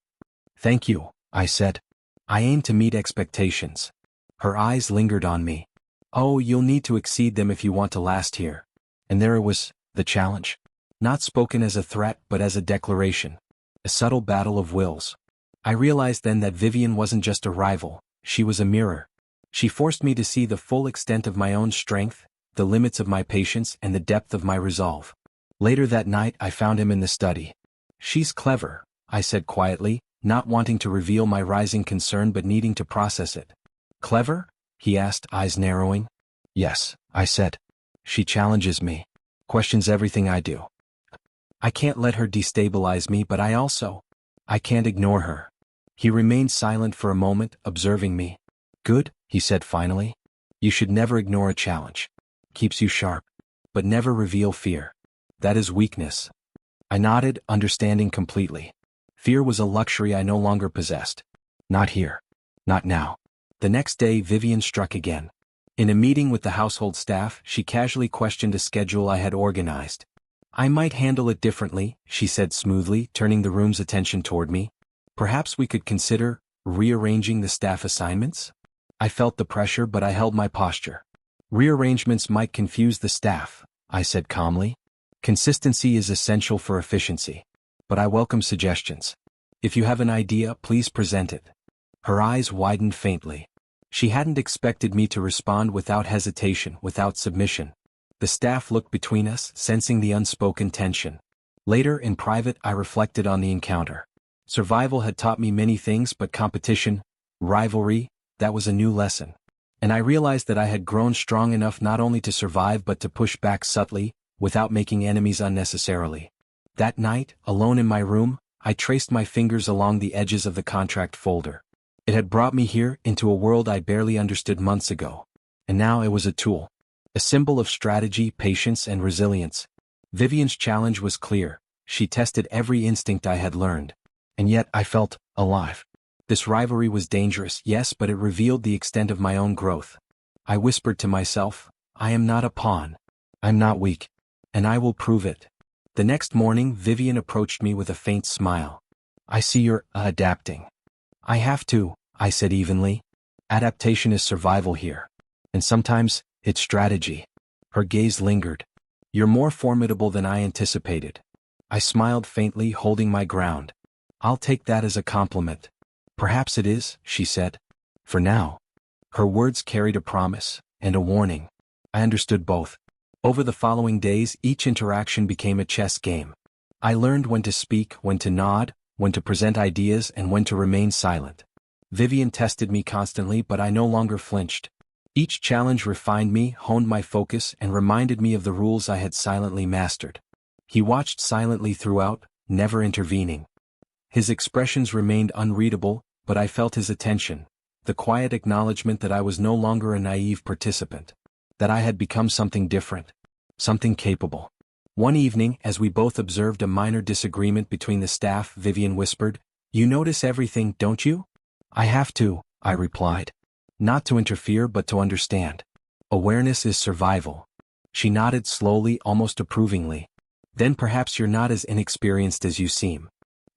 "Thank you," I said. "I aim to meet expectations." Her eyes lingered on me. "Oh, you'll need to exceed them if you want to last here." And there it was, the challenge. Not spoken as a threat but as a declaration. A subtle battle of wills. I realized then that Vivian wasn't just a rival, she was a mirror. She forced me to see the full extent of my own strength, the limits of my patience, and the depth of my resolve. Later that night I found him in the study. "She's clever," I said quietly, not wanting to reveal my rising concern but needing to process it. "Clever?" he asked, eyes narrowing. "Yes," I said. "She challenges me. Questions everything I do. I can't let her destabilize me, but I can't ignore her." He remained silent for a moment, observing me. "Good," he said finally. "You should never ignore a challenge. Keeps you sharp. But never reveal fear. That is weakness." I nodded, understanding completely. Fear was a luxury I no longer possessed. Not here. Not now. The next day Vivian struck again. In a meeting with the household staff, she casually questioned a schedule I had organized. "I might handle it differently," she said smoothly, turning the room's attention toward me. "Perhaps we could consider rearranging the staff assignments?" I felt the pressure, but I held my posture. "Rearrangements might confuse the staff," I said calmly. "Consistency is essential for efficiency. But I welcome suggestions. If you have an idea, please present it." Her eyes widened faintly. She hadn't expected me to respond without hesitation, without submission. The staff looked between us, sensing the unspoken tension. Later, in private, I reflected on the encounter. Survival had taught me many things, but competition, rivalry, that was a new lesson. And I realized that I had grown strong enough not only to survive but to push back subtly, without making enemies unnecessarily. That night, alone in my room, I traced my fingers along the edges of the contract folder. It had brought me here, into a world I barely understood months ago. And now it was a tool. A symbol of strategy, patience, and resilience. Vivian's challenge was clear. She tested every instinct I had learned. And yet I felt alive. This rivalry was dangerous, yes, but it revealed the extent of my own growth. I whispered to myself, "I am not a pawn. I'm not weak. And I will prove it." The next morning, Vivian approached me with a faint smile. "I see you're adapting." "I have to," I said evenly. "Adaptation is survival here. And sometimes, it's strategy." Her gaze lingered. "You're more formidable than I anticipated." I smiled faintly, holding my ground. "I'll take that as a compliment." "Perhaps it is," she said. "For now." Her words carried a promise, and a warning. I understood both. Over the following days, each interaction became a chess game. I learned when to speak, when to nod, when to present ideas, and when to remain silent. Vivian tested me constantly, but I no longer flinched. Each challenge refined me, honed my focus, and reminded me of the rules I had silently mastered. He watched silently throughout, never intervening. His expressions remained unreadable, but I felt his attention, the quiet acknowledgement that I was no longer a naive participant, that I had become something different, something capable. One evening, as we both observed a minor disagreement between the staff, Vivian whispered, "You notice everything, don't you?" "I have to," I replied. "Not to interfere but to understand." Awareness is survival. She nodded slowly, almost approvingly. Then perhaps you're not as inexperienced as you seem.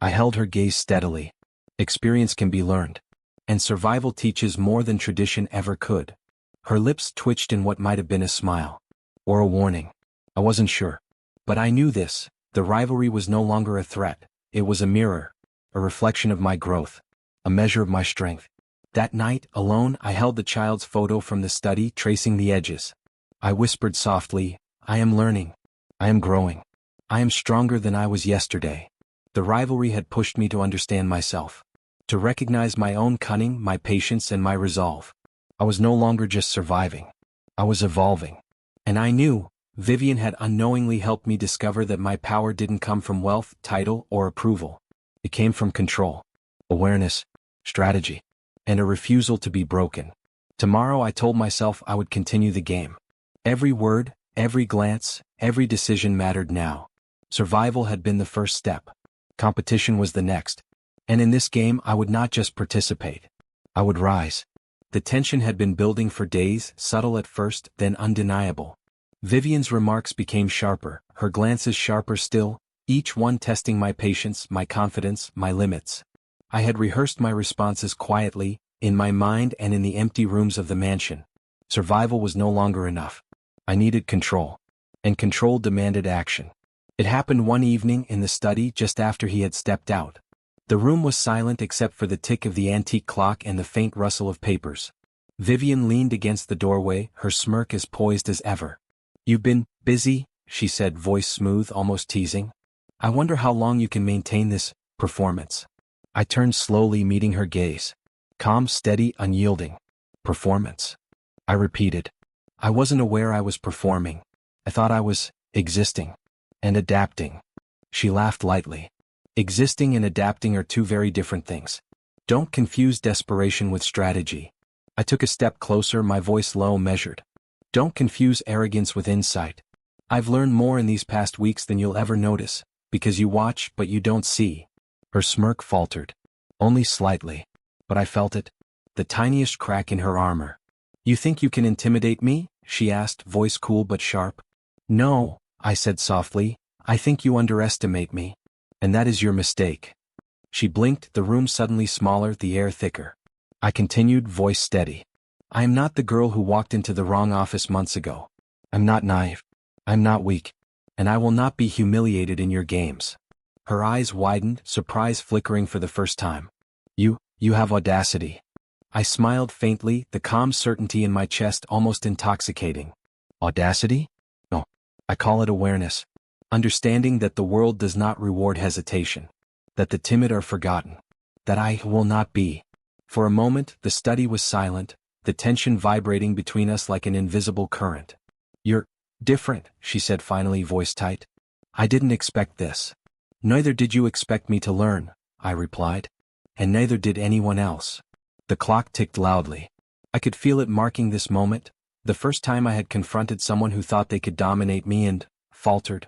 I held her gaze steadily. Experience can be learned. And survival teaches more than tradition ever could. Her lips twitched in what might have been a smile. Or a warning. I wasn't sure. But I knew this. The rivalry was no longer a threat. It was a mirror. A reflection of my growth. A measure of my strength. That night, alone, I held the child's photo from the study, tracing the edges. I whispered softly, I am learning. I am growing. I am stronger than I was yesterday. The rivalry had pushed me to understand myself. To recognize my own cunning, my patience, and my resolve. I was no longer just surviving. I was evolving. And I knew, Vivian had unknowingly helped me discover that my power didn't come from wealth, title, or approval. It came from control, awareness, strategy, and a refusal to be broken. Tomorrow I told myself I would continue the game. Every word, every glance, every decision mattered now. Survival had been the first step. Competition was the next. And in this game I would not just participate. I would rise. The tension had been building for days, subtle at first, then undeniable. Vivian's remarks became sharper, her glances sharper still, each one testing my patience, my confidence, my limits. I had rehearsed my responses quietly, in my mind and in the empty rooms of the mansion. Survival was no longer enough. I needed control. And control demanded action. It happened one evening in the study just after he had stepped out. The room was silent except for the tick of the antique clock and the faint rustle of papers. Vivian leaned against the doorway, her smirk as poised as ever. "You've been busy," she said, voice smooth, almost teasing. "I wonder how long you can maintain this performance." I turned slowly, meeting her gaze. Calm, steady, unyielding. "Performance," I repeated. I wasn't aware I was performing. I thought I was existing and adapting. She laughed lightly. Existing and adapting are two very different things. Don't confuse desperation with strategy. I took a step closer, my voice low, measured. Don't confuse arrogance with insight. I've learned more in these past weeks than you'll ever notice, because you watch but you don't see. Her smirk faltered. Only slightly. But I felt it. The tiniest crack in her armor. "You think you can intimidate me?" she asked, voice cool but sharp. "No," I said softly, "I think you underestimate me. And that is your mistake." She blinked, the room suddenly smaller, the air thicker. I continued, voice steady. "I am not the girl who walked into the wrong office months ago. I'm not naive. I'm not weak. And I will not be humiliated in your games." Her eyes widened, surprise flickering for the first time. You have audacity." I smiled faintly, the calm certainty in my chest almost intoxicating. "Audacity? No. I call it awareness. Understanding that the world does not reward hesitation. That the timid are forgotten. That I will not be." For a moment, the study was silent, the tension vibrating between us like an invisible current. "You're different," she said finally, voice tight. "I didn't expect this." "Neither did you expect me to learn," I replied. "And neither did anyone else." The clock ticked loudly. I could feel it marking this moment, the first time I had confronted someone who thought they could dominate me and faltered.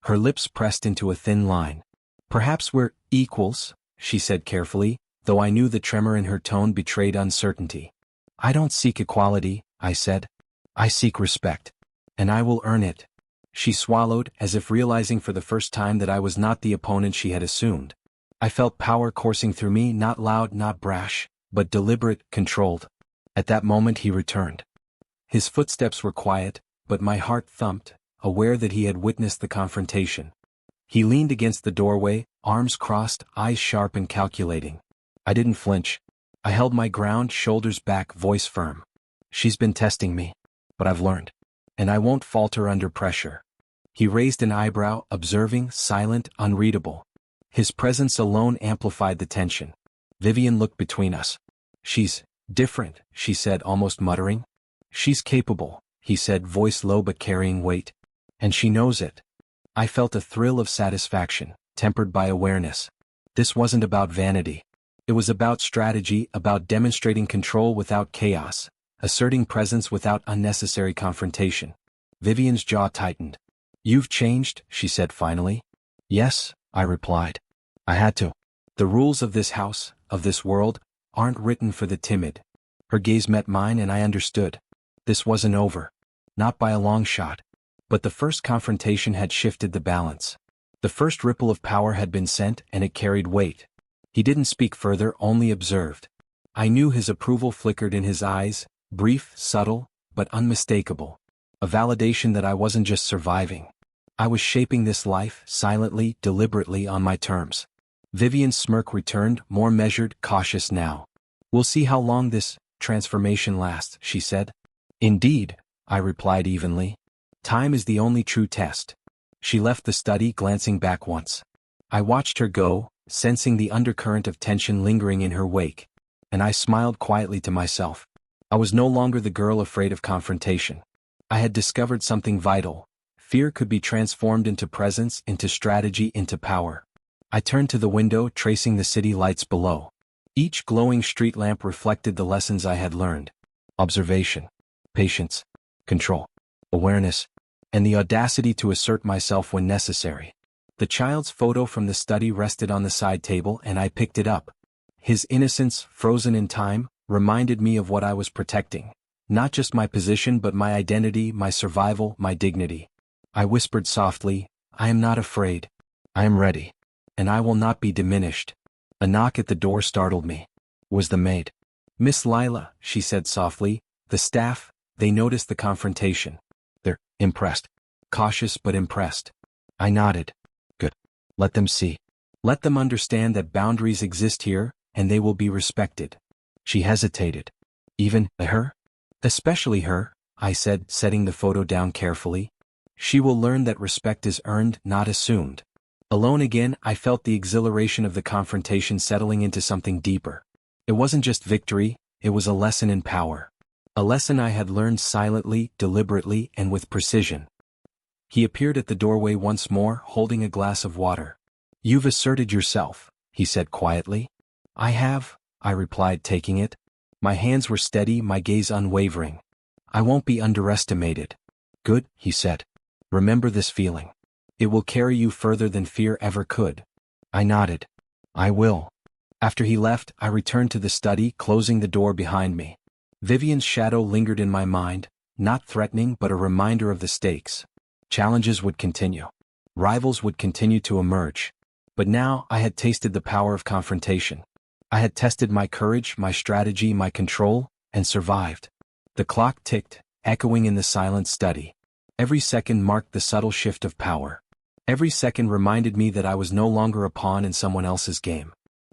Her lips pressed into a thin line. "Perhaps we're equals," she said carefully, though I knew the tremor in her tone betrayed uncertainty. "I don't seek equality," I said. "I seek respect. And I will earn it." She swallowed, as if realizing for the first time that I was not the opponent she had assumed. I felt power coursing through me, not loud, not brash, but deliberate, controlled. At that moment he returned. His footsteps were quiet, but my heart thumped, aware that he had witnessed the confrontation. He leaned against the doorway, arms crossed, eyes sharp and calculating. I didn't flinch. I held my ground, shoulders back, voice firm. "She's been testing me. But I've learned. And I won't falter under pressure." He raised an eyebrow, observing, silent, unreadable. His presence alone amplified the tension. Vivian looked between us. "She's different," she said, almost muttering. "She's capable," he said, voice low but carrying weight. "And she knows it." I felt a thrill of satisfaction, tempered by awareness. This wasn't about vanity. It was about strategy, about demonstrating control without chaos, asserting presence without unnecessary confrontation. Vivian's jaw tightened. "You've changed," she said finally. "Yes," I replied. "I had to. The rules of this house, of this world, aren't written for the timid." Her gaze met mine and I understood. This wasn't over. Not by a long shot. But the first confrontation had shifted the balance. The first ripple of power had been sent, and it carried weight. He didn't speak further, only observed. I knew his approval flickered in his eyes, brief, subtle, but unmistakable. A validation that I wasn't just surviving. I was shaping this life, silently, deliberately, on my terms. Vivian's smirk returned, more measured, cautious now. "We'll see how long this transformation lasts," she said. "Indeed," I replied evenly. "Time is the only true test." She left the study, glancing back once. I watched her go, sensing the undercurrent of tension lingering in her wake. And I smiled quietly to myself. I was no longer the girl afraid of confrontation. I had discovered something vital. Fear could be transformed into presence, into strategy, into power. I turned to the window, tracing the city lights below. Each glowing street lamp reflected the lessons I had learned. Observation, patience, control, awareness, and the audacity to assert myself when necessary. The child's photo from the study rested on the side table, and I picked it up. His innocence, frozen in time, reminded me of what I was protecting. Not just my position, but my identity, my survival, my dignity. I whispered softly, "I am not afraid. I am ready. And I will not be diminished." A knock at the door startled me. It was the maid. "Miss Lila," she said softly. "The staff, they noticed the confrontation. They're impressed." Cautious but impressed. I nodded. "Good. Let them see. Let them understand that boundaries exist here, and they will be respected." She hesitated. "Even her?" "Especially her," I said, setting the photo down carefully. "She will learn that respect is earned, not assumed." Alone again, I felt the exhilaration of the confrontation settling into something deeper. It wasn't just victory, it was a lesson in power. A lesson I had learned silently, deliberately, and with precision. He appeared at the doorway once more, holding a glass of water. "You've asserted yourself," he said quietly. "I have," I replied, taking it. My hands were steady, my gaze unwavering. "I won't be underestimated." "Good," he said. "Remember this feeling. It will carry you further than fear ever could." I nodded. "I will." After he left, I returned to the study, closing the door behind me. Vivian's shadow lingered in my mind, not threatening but a reminder of the stakes. Challenges would continue. Rivals would continue to emerge. But now I had tasted the power of confrontation. I had tested my courage, my strategy, my control, and survived. The clock ticked, echoing in the silent study. Every second marked the subtle shift of power. Every second reminded me that I was no longer a pawn in someone else's game.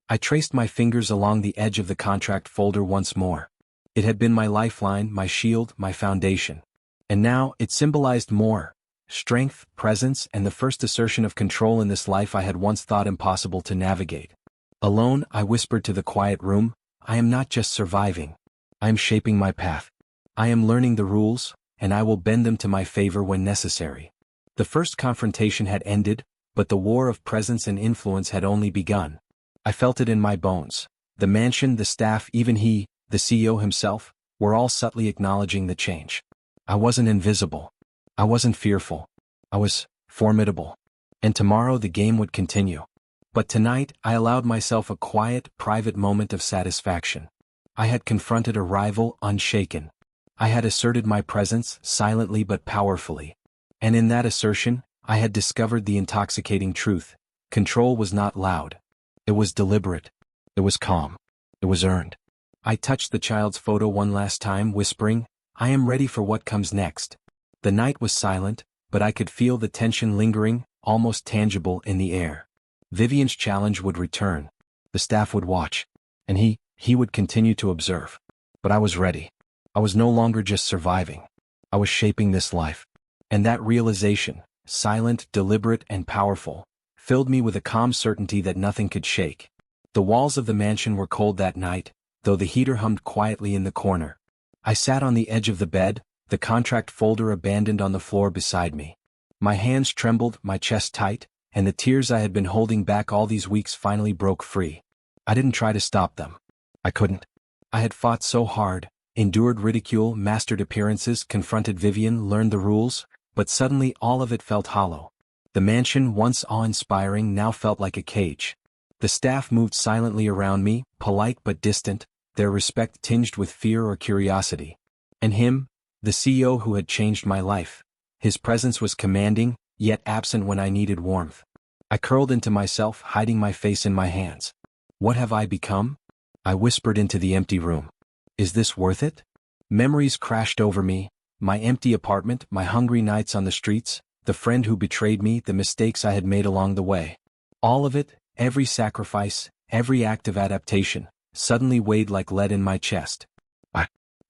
I traced my fingers along the edge of the contract folder once more. It had been my lifeline, my shield, my foundation. And now it symbolized more: strength, presence, and the first assertion of control in this life I had once thought impossible to navigate. Alone, I whispered to the quiet room, "I am not just surviving. I am shaping my path. I am learning the rules, and I will bend them to my favor when necessary." The first confrontation had ended, but the war of presence and influence had only begun. I felt it in my bones. The mansion, the staff, even he, the CEO himself, were all subtly acknowledging the change. I wasn't invisible. I wasn't fearful. I was formidable. And tomorrow the game would continue. But tonight, I allowed myself a quiet, private moment of satisfaction. I had confronted a rival unshaken. I had asserted my presence, silently but powerfully. And in that assertion, I had discovered the intoxicating truth. Control was not loud. It was deliberate. It was calm. It was earned. I touched the child's photo one last time, whispering, "I am ready for what comes next." The night was silent, but I could feel the tension lingering, almost tangible, in the air. Vivian's challenge would return. The staff would watch. And he would continue to observe. But I was ready. I was no longer just surviving. I was shaping this life. And that realization, silent, deliberate, and powerful, filled me with a calm certainty that nothing could shake. The walls of the mansion were cold that night, though the heater hummed quietly in the corner. I sat on the edge of the bed, the contract folder abandoned on the floor beside me. My hands trembled, my chest tight, and the tears I had been holding back all these weeks finally broke free. I didn't try to stop them. I couldn't. I had fought so hard, endured ridicule, mastered appearances, confronted Vivian, learned the rules, but suddenly all of it felt hollow. The mansion, once awe-inspiring, now felt like a cage. The staff moved silently around me, polite but distant, their respect tinged with fear or curiosity. And him, The CEO who had changed my life. His presence was commanding, yet absent when I needed warmth. I curled into myself, hiding my face in my hands. What have I become? I whispered into the empty room. Is this worth it? Memories crashed over me, my empty apartment, my hungry nights on the streets, the friend who betrayed me, the mistakes I had made along the way. All of it, every sacrifice, every act of adaptation, suddenly weighed like lead in my chest.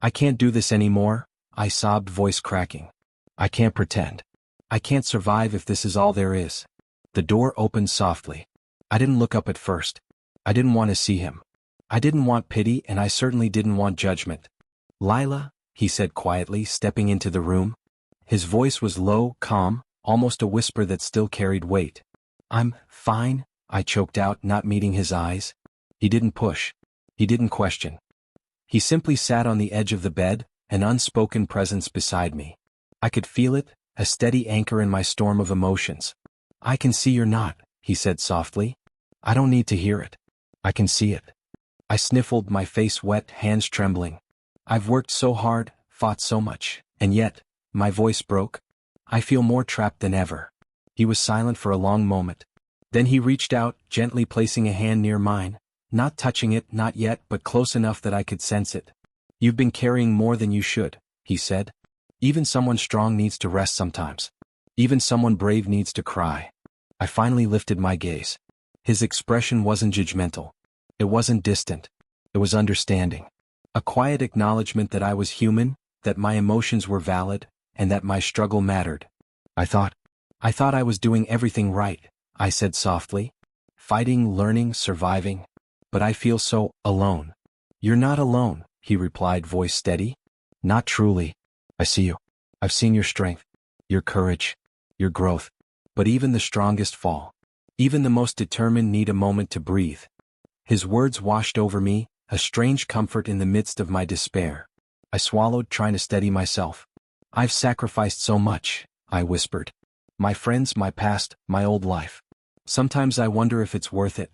I can't do this anymore, I sobbed, voice cracking. I can't pretend. I can't survive if this is all there is. The door opened softly. I didn't look up at first. I didn't want to see him. I didn't want pity, and I certainly didn't want judgment. Lila, he said quietly, stepping into the room. His voice was low, calm, almost a whisper that still carried weight. I'm fine, I choked out, not meeting his eyes. He didn't push. He didn't question. He simply sat on the edge of the bed, an unspoken presence beside me. I could feel it, a steady anchor in my storm of emotions. I can see you're not, he said softly. I don't need to hear it. I can see it. I sniffled, my face wet, hands trembling. I've worked so hard, fought so much, and yet, my voice broke. I feel more trapped than ever. He was silent for a long moment. Then he reached out, gently placing a hand near mine, not touching it, not yet, but close enough that I could sense it. You've been carrying more than you should, he said. Even someone strong needs to rest sometimes. Even someone brave needs to cry. I finally lifted my gaze. His expression wasn't judgmental. It wasn't distant. It was understanding. A quiet acknowledgement that I was human, that my emotions were valid, and that my struggle mattered. I thought I was doing everything right, I said softly. Fighting, learning, surviving. But I feel so alone. You're not alone, he replied, voice steady. Not truly. I see you. I've seen your strength, your courage, your growth. But even the strongest fall. Even the most determined need a moment to breathe. His words washed over me, a strange comfort in the midst of my despair. I swallowed, trying to steady myself. I've sacrificed so much, I whispered. My friends, my past, my old life. Sometimes I wonder if it's worth it.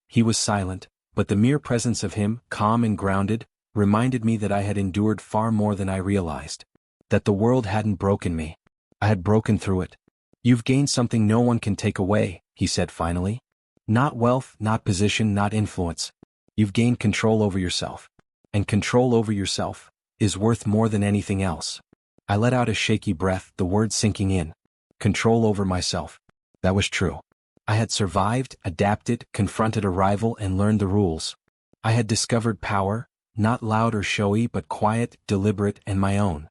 He was silent, but the mere presence of him, calm and grounded, reminded me that I had endured far more than I realized. That the world hadn't broken me. I had broken through it. You've gained something no one can take away, he said finally. Not wealth, not position, not influence. You've gained control over yourself. And control over yourself is worth more than anything else. I let out a shaky breath, the words sinking in. Control over myself. That was true. I had survived, adapted, confronted a rival, and learned the rules. I had discovered power, not loud or showy, but quiet, deliberate, and my own.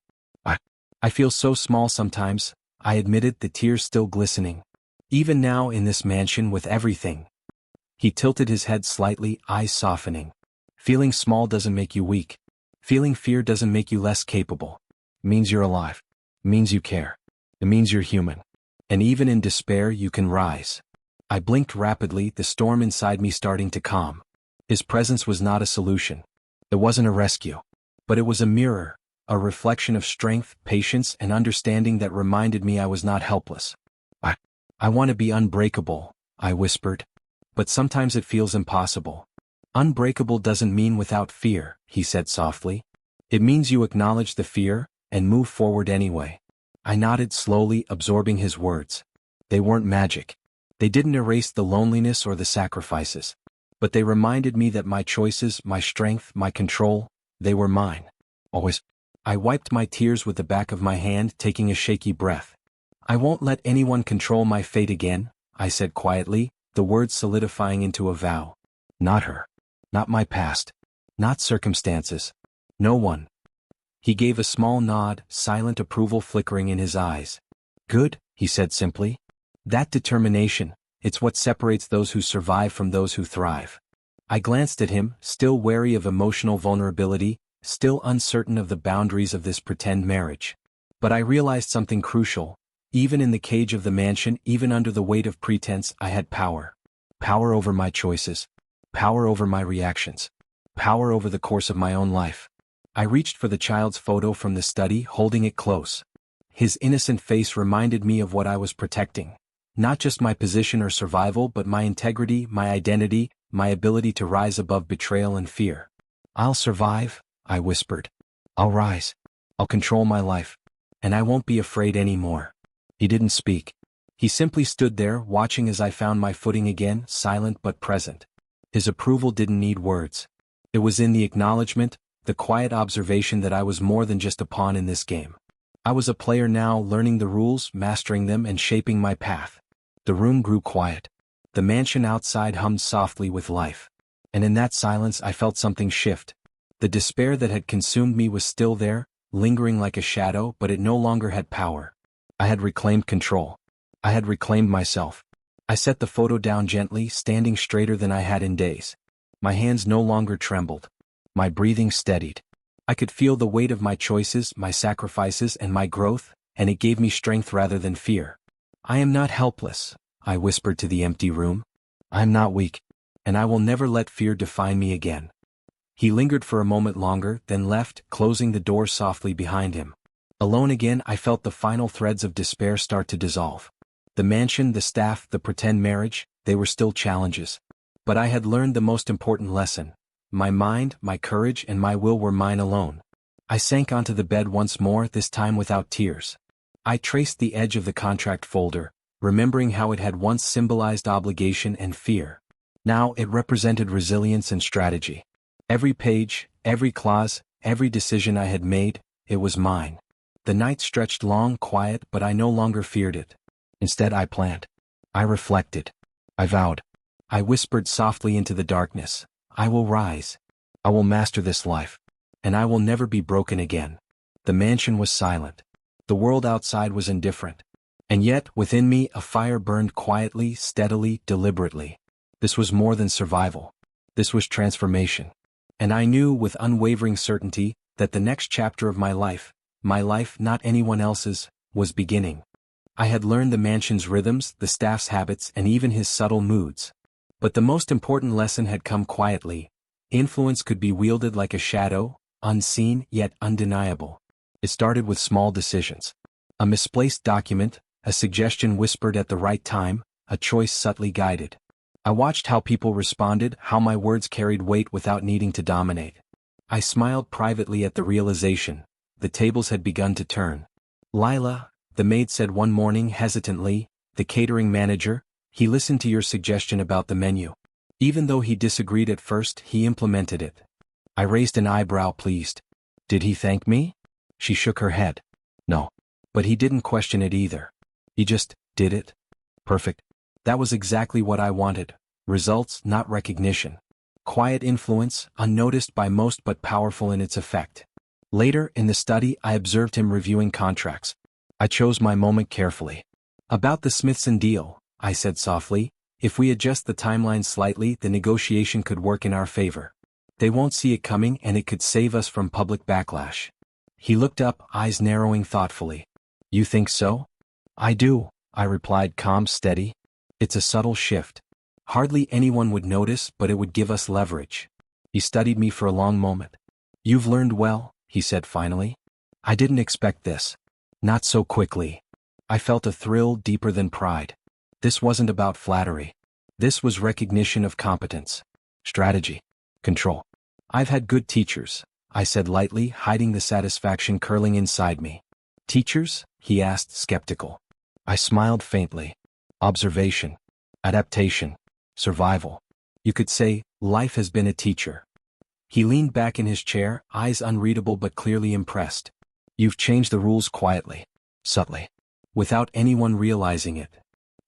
I feel so small sometimes, I admitted, the tears still glistening. Even now in this mansion with everything. He tilted his head slightly, eyes softening. Feeling small doesn't make you weak. Feeling fear doesn't make you less capable. It means you're alive. It means you care. It means you're human. And even in despair you can rise. I blinked rapidly, the storm inside me starting to calm. His presence was not a solution. It wasn't a rescue. But it was a mirror, a reflection of strength, patience, and understanding that reminded me I was not helpless. I want to be unbreakable, I whispered. But sometimes it feels impossible. Unbreakable doesn't mean without fear, he said softly. It means you acknowledge the fear, and move forward anyway. I nodded slowly, absorbing his words. They weren't magic. They didn't erase the loneliness or the sacrifices. But they reminded me that my choices, my strength, my control, they were mine. Always. I wiped my tears with the back of my hand, taking a shaky breath. I won't let anyone control my fate again, I said quietly, the words solidifying into a vow. Not her. Not my past. Not circumstances. No one. He gave a small nod, silent approval flickering in his eyes. Good, he said simply. That determination, it's what separates those who survive from those who thrive. I glanced at him, still wary of emotional vulnerability, still uncertain of the boundaries of this pretend marriage. But I realized something crucial. Even in the cage of the mansion, even under the weight of pretense, I had power. Power over my choices. Power over my reactions. Power over the course of my own life. I reached for the child's photo from the study, holding it close. His innocent face reminded me of what I was protecting. Not just my position or survival, but my integrity, my identity, my ability to rise above betrayal and fear. I'll survive, I whispered. I'll rise. I'll control my life. And I won't be afraid anymore. He didn't speak. He simply stood there, watching as I found my footing again, silent but present. His approval didn't need words. It was in the acknowledgement, the quiet observation that I was more than just a pawn in this game. I was a player now, learning the rules, mastering them, and shaping my path. The room grew quiet. The mansion outside hummed softly with life. And in that silence I felt something shift. The despair that had consumed me was still there, lingering like a shadow, but it no longer had power. I had reclaimed control. I had reclaimed myself. I set the photo down gently, standing straighter than I had in days. My hands no longer trembled. My breathing steadied. I could feel the weight of my choices, my sacrifices, and my growth, and it gave me strength rather than fear. I am not helpless, I whispered to the empty room. I am not weak. And I will never let fear define me again. He lingered for a moment longer, then left, closing the door softly behind him. Alone again, I felt the final threads of despair start to dissolve. The mansion, the staff, the pretend marriage, they were still challenges. But I had learned the most important lesson. My mind, my courage, and my will were mine alone. I sank onto the bed once more, this time without tears. I traced the edge of the contract folder, remembering how it had once symbolized obligation and fear. Now it represented resilience and strategy. Every page, every clause, every decision I had made, it was mine. The night stretched long, quiet, but I no longer feared it. Instead I planned. I reflected. I vowed. I whispered softly into the darkness. I will rise. I will master this life. And I will never be broken again. The mansion was silent. The world outside was indifferent. And yet, within me, a fire burned quietly, steadily, deliberately. This was more than survival. This was transformation. And I knew with unwavering certainty that the next chapter of my life, not anyone else's, was beginning. I had learned the mansion's rhythms, the staff's habits, and even his subtle moods. But the most important lesson had come quietly. Influence could be wielded like a shadow, unseen yet undeniable. It started with small decisions. A misplaced document, a suggestion whispered at the right time, a choice subtly guided. I watched how people responded, how my words carried weight without needing to dominate. I smiled privately at the realization. The tables had begun to turn. Lila, the maid said one morning hesitantly, the catering manager, he listened to your suggestion about the menu. Even though he disagreed at first, he implemented it. I raised an eyebrow, pleased. Did he thank me? She shook her head. No. But he didn't question it either. He just did it. Perfect. That was exactly what I wanted. Results, not recognition. Quiet influence, unnoticed by most but powerful in its effect. Later, in the study, I observed him reviewing contracts. I chose my moment carefully. About the Smithson deal, I said softly, if we adjust the timeline slightly, the negotiation could work in our favor. They won't see it coming and it could save us from public backlash. He looked up, eyes narrowing thoughtfully. You think so? I do, I replied, calm, steady. It's a subtle shift. Hardly anyone would notice, but it would give us leverage. He studied me for a long moment. You've learned well, he said finally. I didn't expect this. Not so quickly. I felt a thrill deeper than pride. This wasn't about flattery. This was recognition of competence. Strategy. Control. I've had good teachers, I said lightly, hiding the satisfaction curling inside me. Teachers? He asked, skeptical. I smiled faintly. Observation. Adaptation. Survival. You could say, life has been a teacher. He leaned back in his chair, eyes unreadable but clearly impressed. You've changed the rules quietly, subtly, without anyone realizing it.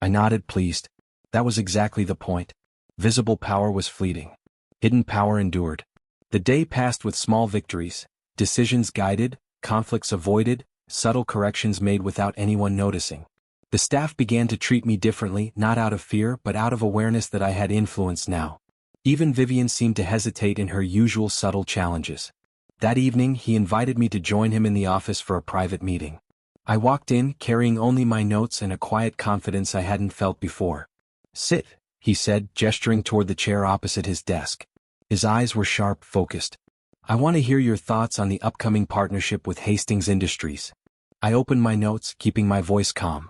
I nodded, pleased. That was exactly the point. Visible power was fleeting. Hidden power endured. The day passed with small victories, decisions guided, conflicts avoided, subtle corrections made without anyone noticing. The staff began to treat me differently, not out of fear but out of awareness that I had influence now. Even Vivian seemed to hesitate in her usual subtle challenges. That evening he invited me to join him in the office for a private meeting. I walked in, carrying only my notes and a quiet confidence I hadn't felt before. Sit, he said, gesturing toward the chair opposite his desk. His eyes were sharp, focused. I want to hear your thoughts on the upcoming partnership with Hastings Industries. I opened my notes, keeping my voice calm.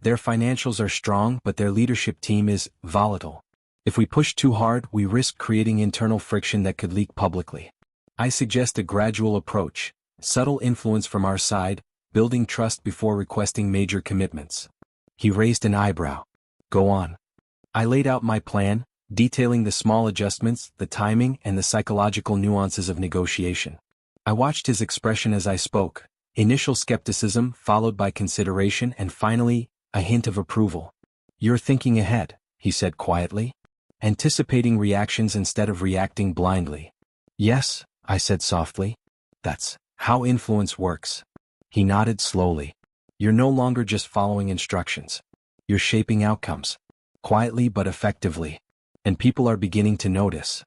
Their financials are strong, but their leadership team is volatile. If we push too hard, we risk creating internal friction that could leak publicly. I suggest a gradual approach, Subtle influence from our side, building trust before requesting major commitments. He raised an eyebrow. Go on. I laid out my plan, detailing the small adjustments, the timing, and the psychological nuances of negotiation. I watched his expression as I spoke, initial skepticism followed by consideration and finally, a hint of approval. You're thinking ahead, he said quietly. Anticipating reactions instead of reacting blindly. Yes, I said softly. That's how influence works. He nodded slowly. You're no longer just following instructions. You're shaping outcomes. Quietly but effectively. And people are beginning to notice.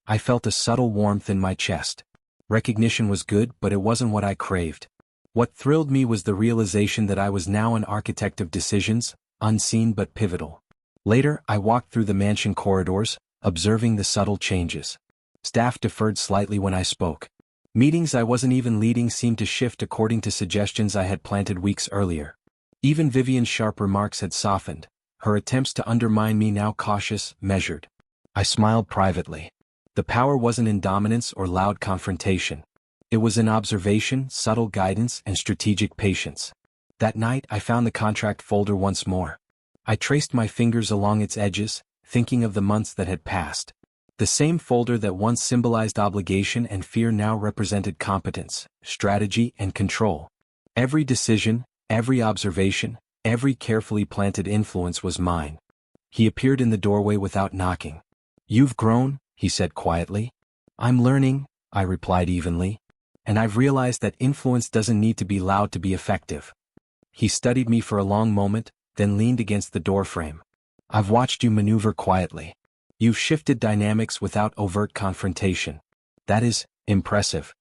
I felt a subtle warmth in my chest. Recognition was good, but it wasn't what I craved. What thrilled me was the realization that I was now an architect of decisions, unseen but pivotal. Later, I walked through the mansion corridors, observing the subtle changes. Staff deferred slightly when I spoke. Meetings I wasn't even leading seemed to shift according to suggestions I had planted weeks earlier. Even Vivian's sharp remarks had softened, her attempts to undermine me now cautious, measured. I smiled privately. The power wasn't in dominance or loud confrontation. It was in observation, subtle guidance, and strategic patience. That night, I found the contract folder once more. I traced my fingers along its edges, thinking of the months that had passed. The same folder that once symbolized obligation and fear now represented competence, strategy, and control. Every decision, every observation, every carefully planted influence was mine. He appeared in the doorway without knocking. You've grown, he said quietly. I'm learning, I replied evenly. And I've realized that influence doesn't need to be loud to be effective. He studied me for a long moment, then leaned against the doorframe. I've watched you maneuver quietly. You've shifted dynamics without overt confrontation. That is impressive.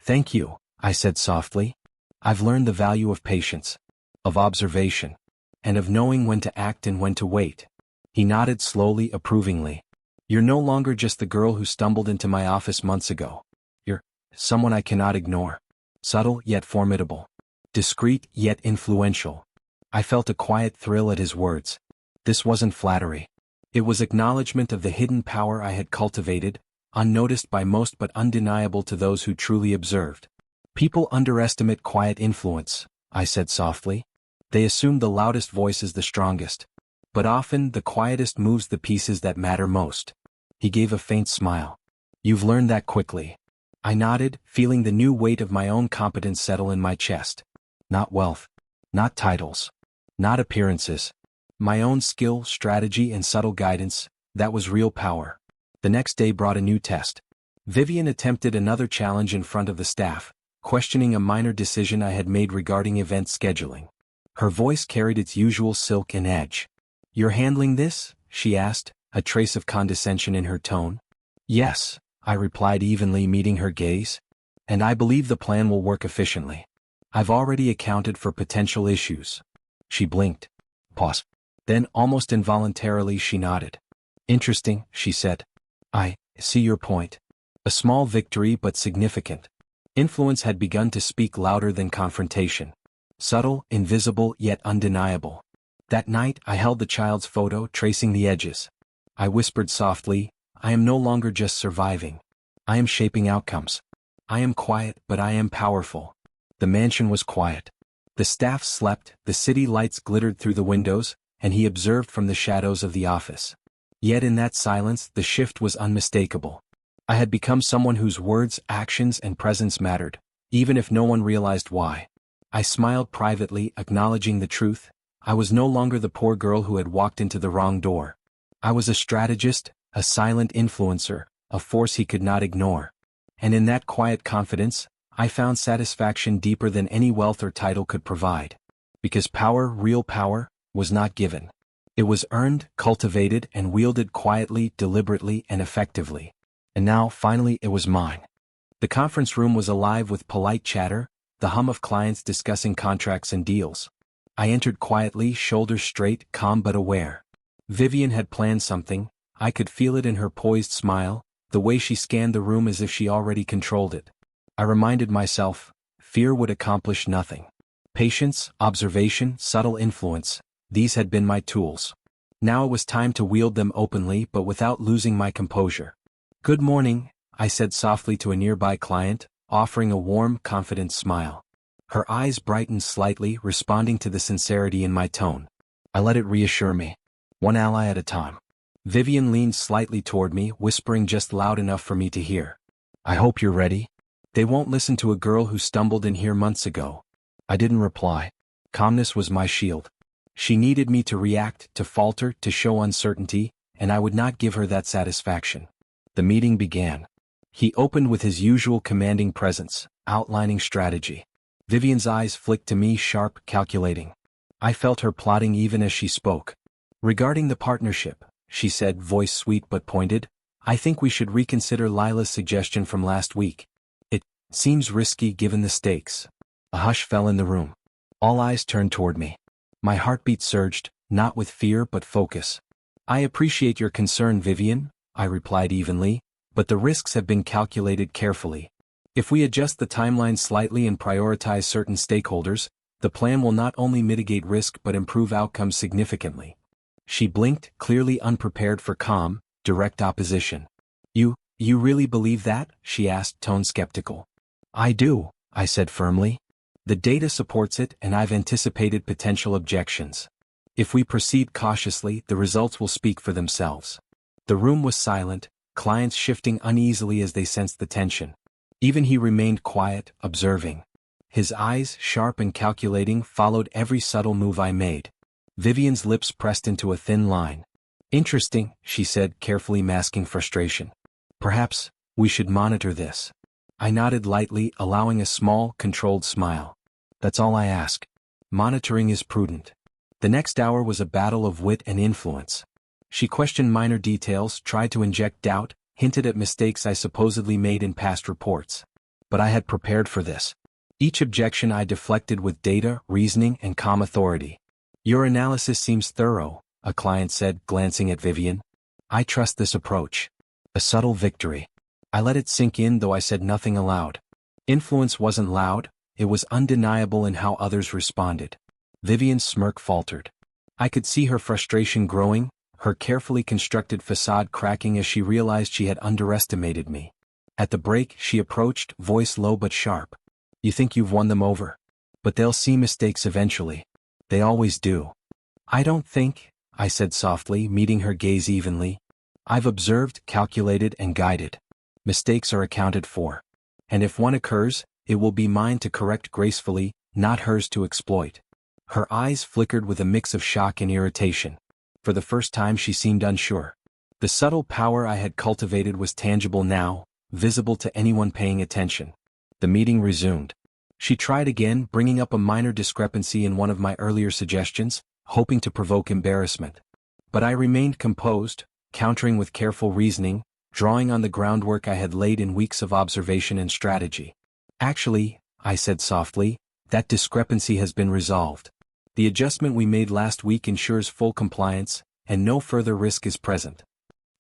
Thank you, I said softly. I've learned the value of patience, of observation, and of knowing when to act and when to wait. He nodded slowly, approvingly. You're no longer just the girl who stumbled into my office months ago. You're someone I cannot ignore. Subtle yet formidable. Discreet yet influential. I felt a quiet thrill at his words. This wasn't flattery. It was acknowledgement of the hidden power I had cultivated, unnoticed by most but undeniable to those who truly observed. People underestimate quiet influence, I said softly. They assume the loudest voice is the strongest. But often the quietest moves the pieces that matter most. He gave a faint smile. You've learned that quickly. I nodded, feeling the new weight of my own competence settle in my chest. Not wealth. Not titles. Not appearances. My own skill, strategy, and subtle guidance, that was real power. The next day brought a new test. Vivian attempted another challenge in front of the staff, questioning a minor decision I had made regarding event scheduling. Her voice carried its usual silk and edge. You're handling this? She asked, a trace of condescension in her tone. Yes, I replied evenly, meeting her gaze. And I believe the plan will work efficiently. I've already accounted for potential issues. She blinked. Pause. Then, almost involuntarily, she nodded. Interesting, she said. I see your point. A small victory but significant. Influence had begun to speak louder than confrontation. Subtle, invisible, yet undeniable. That night, I held the child's photo, tracing the edges. I whispered softly, I am no longer just surviving. I am shaping outcomes. I am quiet, but I am powerful. The mansion was quiet. The staff slept, the city lights glittered through the windows, and he observed from the shadows of the office. Yet in that silence, the shift was unmistakable. I had become someone whose words, actions, and presence mattered, even if no one realized why. I smiled privately, acknowledging the truth. I was no longer the poor girl who had walked into the wrong door. I was a strategist, a silent influencer, a force he could not ignore. And in that quiet confidence, I found satisfaction deeper than any wealth or title could provide. Because power, real power, was not given. It was earned, cultivated, and wielded quietly, deliberately, and effectively. And now, finally, it was mine. The conference room was alive with polite chatter, the hum of clients discussing contracts and deals. I entered quietly, shoulders straight, calm but aware. Vivian had planned something. I could feel it in her poised smile, the way she scanned the room as if she already controlled it. I reminded myself, fear would accomplish nothing. Patience, observation, subtle influence, these had been my tools. Now it was time to wield them openly but without losing my composure. Good morning, I said softly to a nearby client, offering a warm, confident smile. Her eyes brightened slightly, responding to the sincerity in my tone. I let it reassure me. One ally at a time. Vivian leaned slightly toward me, whispering just loud enough for me to hear. I hope you're ready. They won't listen to a girl who stumbled in here months ago. I didn't reply. Calmness was my shield. She needed me to react, to falter, to show uncertainty, and I would not give her that satisfaction. The meeting began. He opened with his usual commanding presence, outlining strategy. Vivian's eyes flicked to me, sharp, calculating. I felt her plotting even as she spoke. Regarding the partnership, she said, voice sweet but pointed, I think we should reconsider Lila's suggestion from last week. It seems risky given the stakes. A hush fell in the room. All eyes turned toward me. My heartbeat surged, not with fear but focus. I appreciate your concern, Vivian, I replied evenly, but the risks have been calculated carefully. If we adjust the timeline slightly and prioritize certain stakeholders, the plan will not only mitigate risk but improve outcomes significantly. She blinked, clearly unprepared for calm, direct opposition. You really believe that? She asked, tone skeptical. I do, I said firmly. The data supports it and I've anticipated potential objections. If we proceed cautiously, the results will speak for themselves. The room was silent, clients shifting uneasily as they sensed the tension. Even he remained quiet, observing. His eyes, sharp and calculating, followed every subtle move I made. Vivian's lips pressed into a thin line. Interesting, she said, carefully masking frustration. Perhaps we should monitor this. I nodded lightly, allowing a small, controlled smile. That's all I ask. Monitoring is prudent. The next hour was a battle of wit and influence. She questioned minor details, tried to inject doubt, hinted at mistakes I supposedly made in past reports. But I had prepared for this. Each objection I deflected with data, reasoning, and calm authority. Your analysis seems thorough, a client said, glancing at Vivian. I trust this approach. A subtle victory. I let it sink in, though I said nothing aloud. Influence wasn't loud, it was undeniable in how others responded. Vivian's smirk faltered. I could see her frustration growing, her carefully constructed facade cracking as she realized she had underestimated me. At the break, she approached, voice low but sharp. You think you've won them over? But they'll see mistakes eventually. They always do. I don't think, I said softly, meeting her gaze evenly. I've observed, calculated, and guided. Mistakes are accounted for. And if one occurs, it will be mine to correct gracefully, not hers to exploit. Her eyes flickered with a mix of shock and irritation. For the first time she seemed unsure. The subtle power I had cultivated was tangible now, visible to anyone paying attention. The meeting resumed. She tried again, bringing up a minor discrepancy in one of my earlier suggestions, hoping to provoke embarrassment. But I remained composed, countering with careful reasoning, drawing on the groundwork I had laid in weeks of observation and strategy. Actually, I said softly, that discrepancy has been resolved. The adjustment we made last week ensures full compliance, and no further risk is present.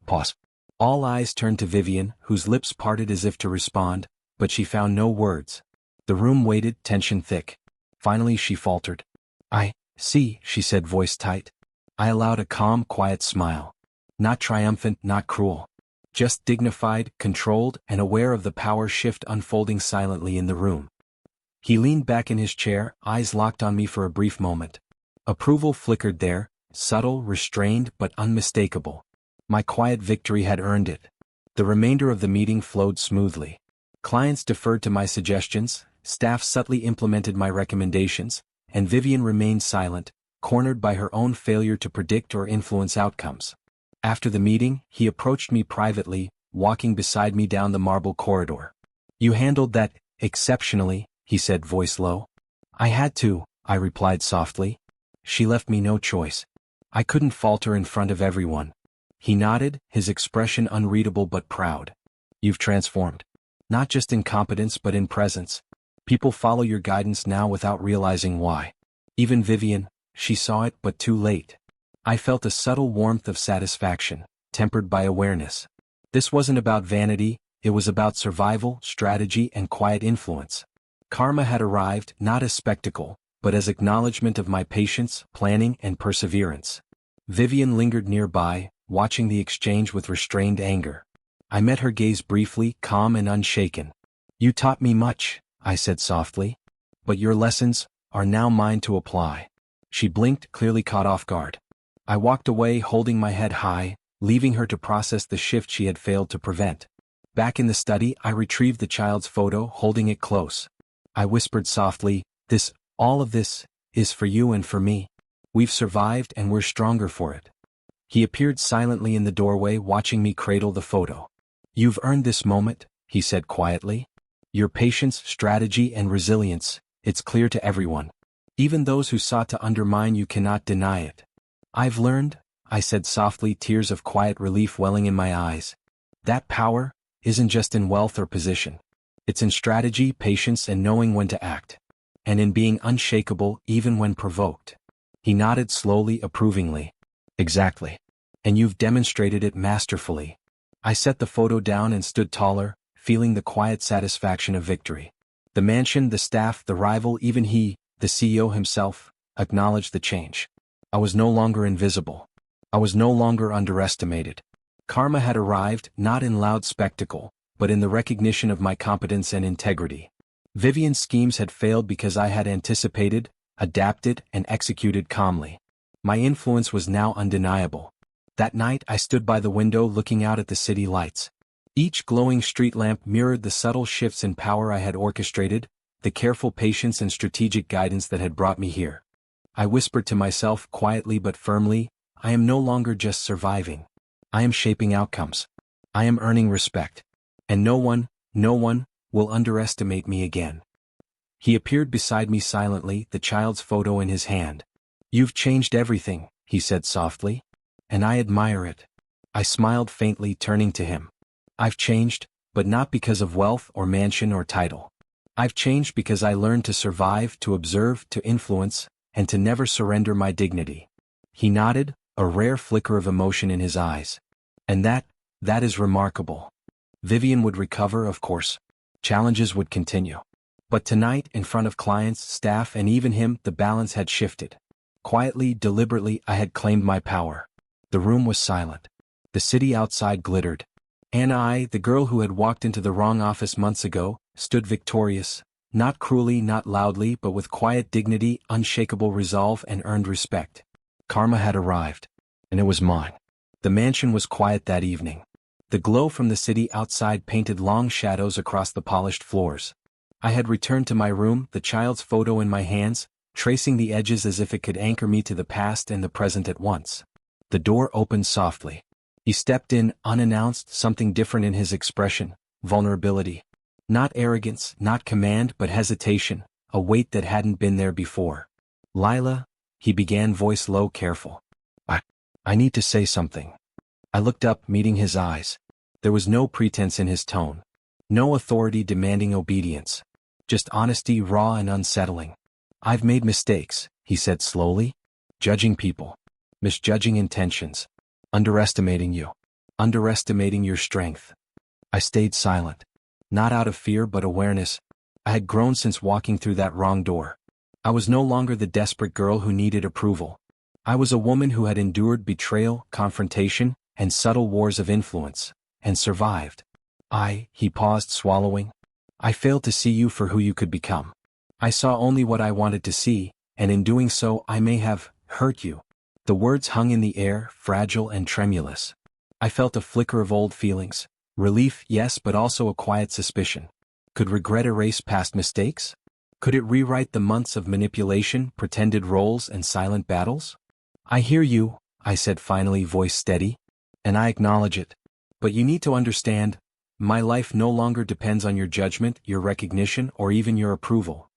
Pause. All eyes turned to Vivian, whose lips parted as if to respond, but she found no words. The room waited, tension thick. Finally she faltered. I see, she said, voice tight. I allowed a calm, quiet smile. Not triumphant, not cruel. Just dignified, controlled, and aware of the power shift unfolding silently in the room. He leaned back in his chair, eyes locked on me for a brief moment. Approval flickered there, subtle, restrained, but unmistakable. My quiet victory had earned it. The remainder of the meeting flowed smoothly. Clients deferred to my suggestions, staff subtly implemented my recommendations, and Vivian remained silent, cornered by her own failure to predict or influence outcomes. After the meeting, he approached me privately, walking beside me down the marble corridor. You handled that exceptionally, he said, voice low. I had to, I replied softly. She left me no choice. I couldn't falter in front of everyone. He nodded, his expression unreadable but proud. You've transformed. Not just in competence but in presence. People follow your guidance now without realizing why. Even Vivian, she saw it but too late. I felt a subtle warmth of satisfaction, tempered by awareness. This wasn't about vanity, it was about survival, strategy, and quiet influence. Karma had arrived, not as spectacle, but as acknowledgement of my patience, planning, and perseverance. Vivian lingered nearby, watching the exchange with restrained anger. I met her gaze briefly, calm and unshaken. You taught me much, I said softly. But your lessons are now mine to apply. She blinked, clearly caught off guard. I walked away holding my head high, leaving her to process the shift she had failed to prevent. Back in the study, I retrieved the child's photo, holding it close. I whispered softly, all of this, is for you and for me. We've survived and we're stronger for it. He appeared silently in the doorway, watching me cradle the photo. You've earned this moment, he said quietly. Your patience, strategy, and resilience, it's clear to everyone. Even those who sought to undermine you cannot deny it. I've learned, I said softly, tears of quiet relief welling in my eyes. That power isn't just in wealth or position. It's in strategy, patience, and knowing when to act. And in being unshakable even when provoked. He nodded slowly, approvingly. Exactly. And you've demonstrated it masterfully. I set the photo down and stood taller, feeling the quiet satisfaction of victory. The mansion, the staff, the rival, even he, the CEO himself, acknowledged the change. I was no longer invisible. I was no longer underestimated. Karma had arrived, not in loud spectacle, but in the recognition of my competence and integrity. Vivian's schemes had failed because I had anticipated, adapted, and executed calmly. My influence was now undeniable. That night I stood by the window looking out at the city lights. Each glowing street lamp mirrored the subtle shifts in power I had orchestrated, the careful patience and strategic guidance that had brought me here. I whispered to myself quietly but firmly, I am no longer just surviving. I am shaping outcomes. I am earning respect. And no one will underestimate me again. He appeared beside me silently, the child's photo in his hand. You've changed everything, he said softly. And I admire it. I smiled faintly, turning to him. I've changed, but not because of wealth or mansion or title. I've changed because I learned to survive, to observe, to influence, and to never surrender my dignity. He nodded, a rare flicker of emotion in his eyes. And that is remarkable. Vivian would recover, of course. Challenges would continue. But tonight, in front of clients, staff, and even him, the balance had shifted. Quietly, deliberately, I had claimed my power. The room was silent. The city outside glittered. And I, the girl who had walked into the wrong office months ago, stood victorious, not cruelly, not loudly, but with quiet dignity, unshakable resolve, and earned respect. Karma had arrived. And it was mine. The mansion was quiet that evening. The glow from the city outside painted long shadows across the polished floors. I had returned to my room, the child's photo in my hands, tracing the edges as if it could anchor me to the past and the present at once. The door opened softly. He stepped in, unannounced, something different in his expression, vulnerability. Not arrogance, not command, but hesitation, a weight that hadn't been there before. Lila, he began, voice low, careful. I need to say something. I looked up, meeting his eyes. There was no pretense in his tone. No authority demanding obedience. Just honesty, raw and unsettling. I've made mistakes, he said slowly. Judging people. Misjudging intentions. Underestimating you. Underestimating your strength. I stayed silent. Not out of fear but awareness. I had grown since walking through that wrong door. I was no longer the desperate girl who needed approval. I was a woman who had endured betrayal, confrontation, and subtle wars of influence, and survived. He paused, swallowing. I failed to see you for who you could become. I saw only what I wanted to see, and in doing so I may have hurt you. The words hung in the air, fragile and tremulous. I felt a flicker of old feelings. Relief, yes, but also a quiet suspicion. Could regret erase past mistakes? Could it rewrite the months of manipulation, pretended roles, and silent battles? I hear you, I said finally, voice steady. And I acknowledge it. But you need to understand, my life no longer depends on your judgment, your recognition, or even your approval.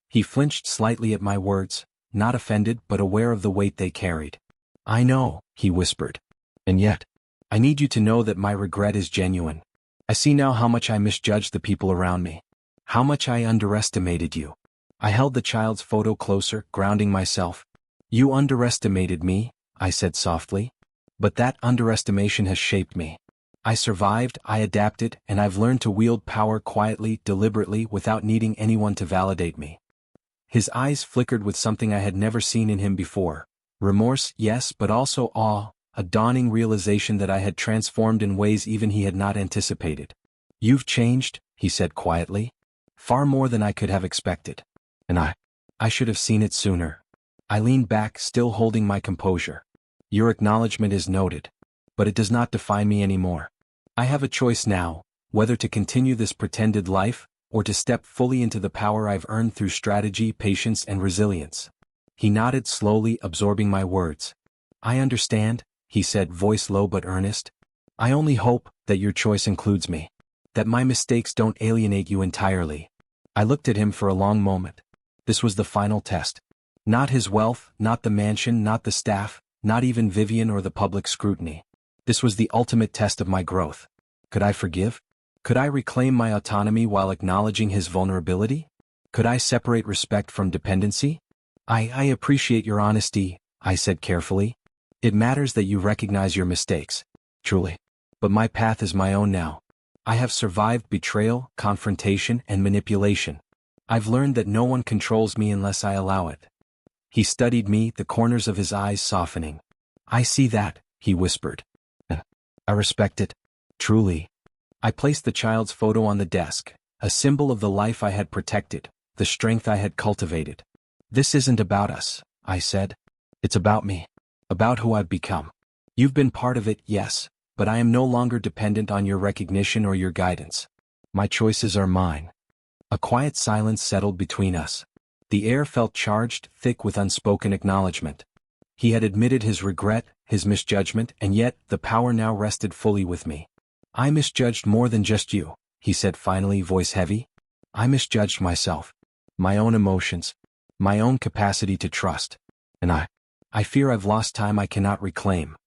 He flinched slightly at my words, not offended but aware of the weight they carried. I know, he whispered. And yet, I need you to know that my regret is genuine. I see now how much I misjudged the people around me. How much I underestimated you. I held the child's photo closer, grounding myself. You underestimated me, I said softly. But that underestimation has shaped me. I survived, I adapted, and I've learned to wield power quietly, deliberately, without needing anyone to validate me. His eyes flickered with something I had never seen in him before. Remorse, yes, but also awe, a dawning realization that I had transformed in ways even he had not anticipated. You've changed, he said quietly. Far more than I could have expected. And I should have seen it sooner. I leaned back, still holding my composure. Your acknowledgement is noted. But it does not define me anymore. I have a choice now, whether to continue this pretended life, or to step fully into the power I've earned through strategy, patience, and resilience. He nodded slowly, absorbing my words. I understand, he said, voice low but earnest. I only hope that your choice includes me. That my mistakes don't alienate you entirely. I looked at him for a long moment. This was the final test. Not his wealth, not the mansion, not the staff, not even Vivian or the public scrutiny. This was the ultimate test of my growth. Could I forgive? Could I reclaim my autonomy while acknowledging his vulnerability? Could I separate respect from dependency? I appreciate your honesty, I said carefully. It matters that you recognize your mistakes. Truly. But my path is my own now. I have survived betrayal, confrontation, and manipulation. I've learned that no one controls me unless I allow it. He studied me, the corners of his eyes softening. I see that, he whispered. I respect it. Truly. I placed the child's photo on the desk, a symbol of the life I had protected, the strength I had cultivated. This isn't about us, I said. It's about me. About who I've become. You've been part of it, yes, but I am no longer dependent on your recognition or your guidance. My choices are mine. A quiet silence settled between us. The air felt charged, thick with unspoken acknowledgement. He had admitted his regret, his misjudgment, and yet the power now rested fully with me. I misjudged more than just you, he said finally, voice heavy. I misjudged myself. My own emotions. My own capacity to trust. And I fear I've lost time I cannot reclaim.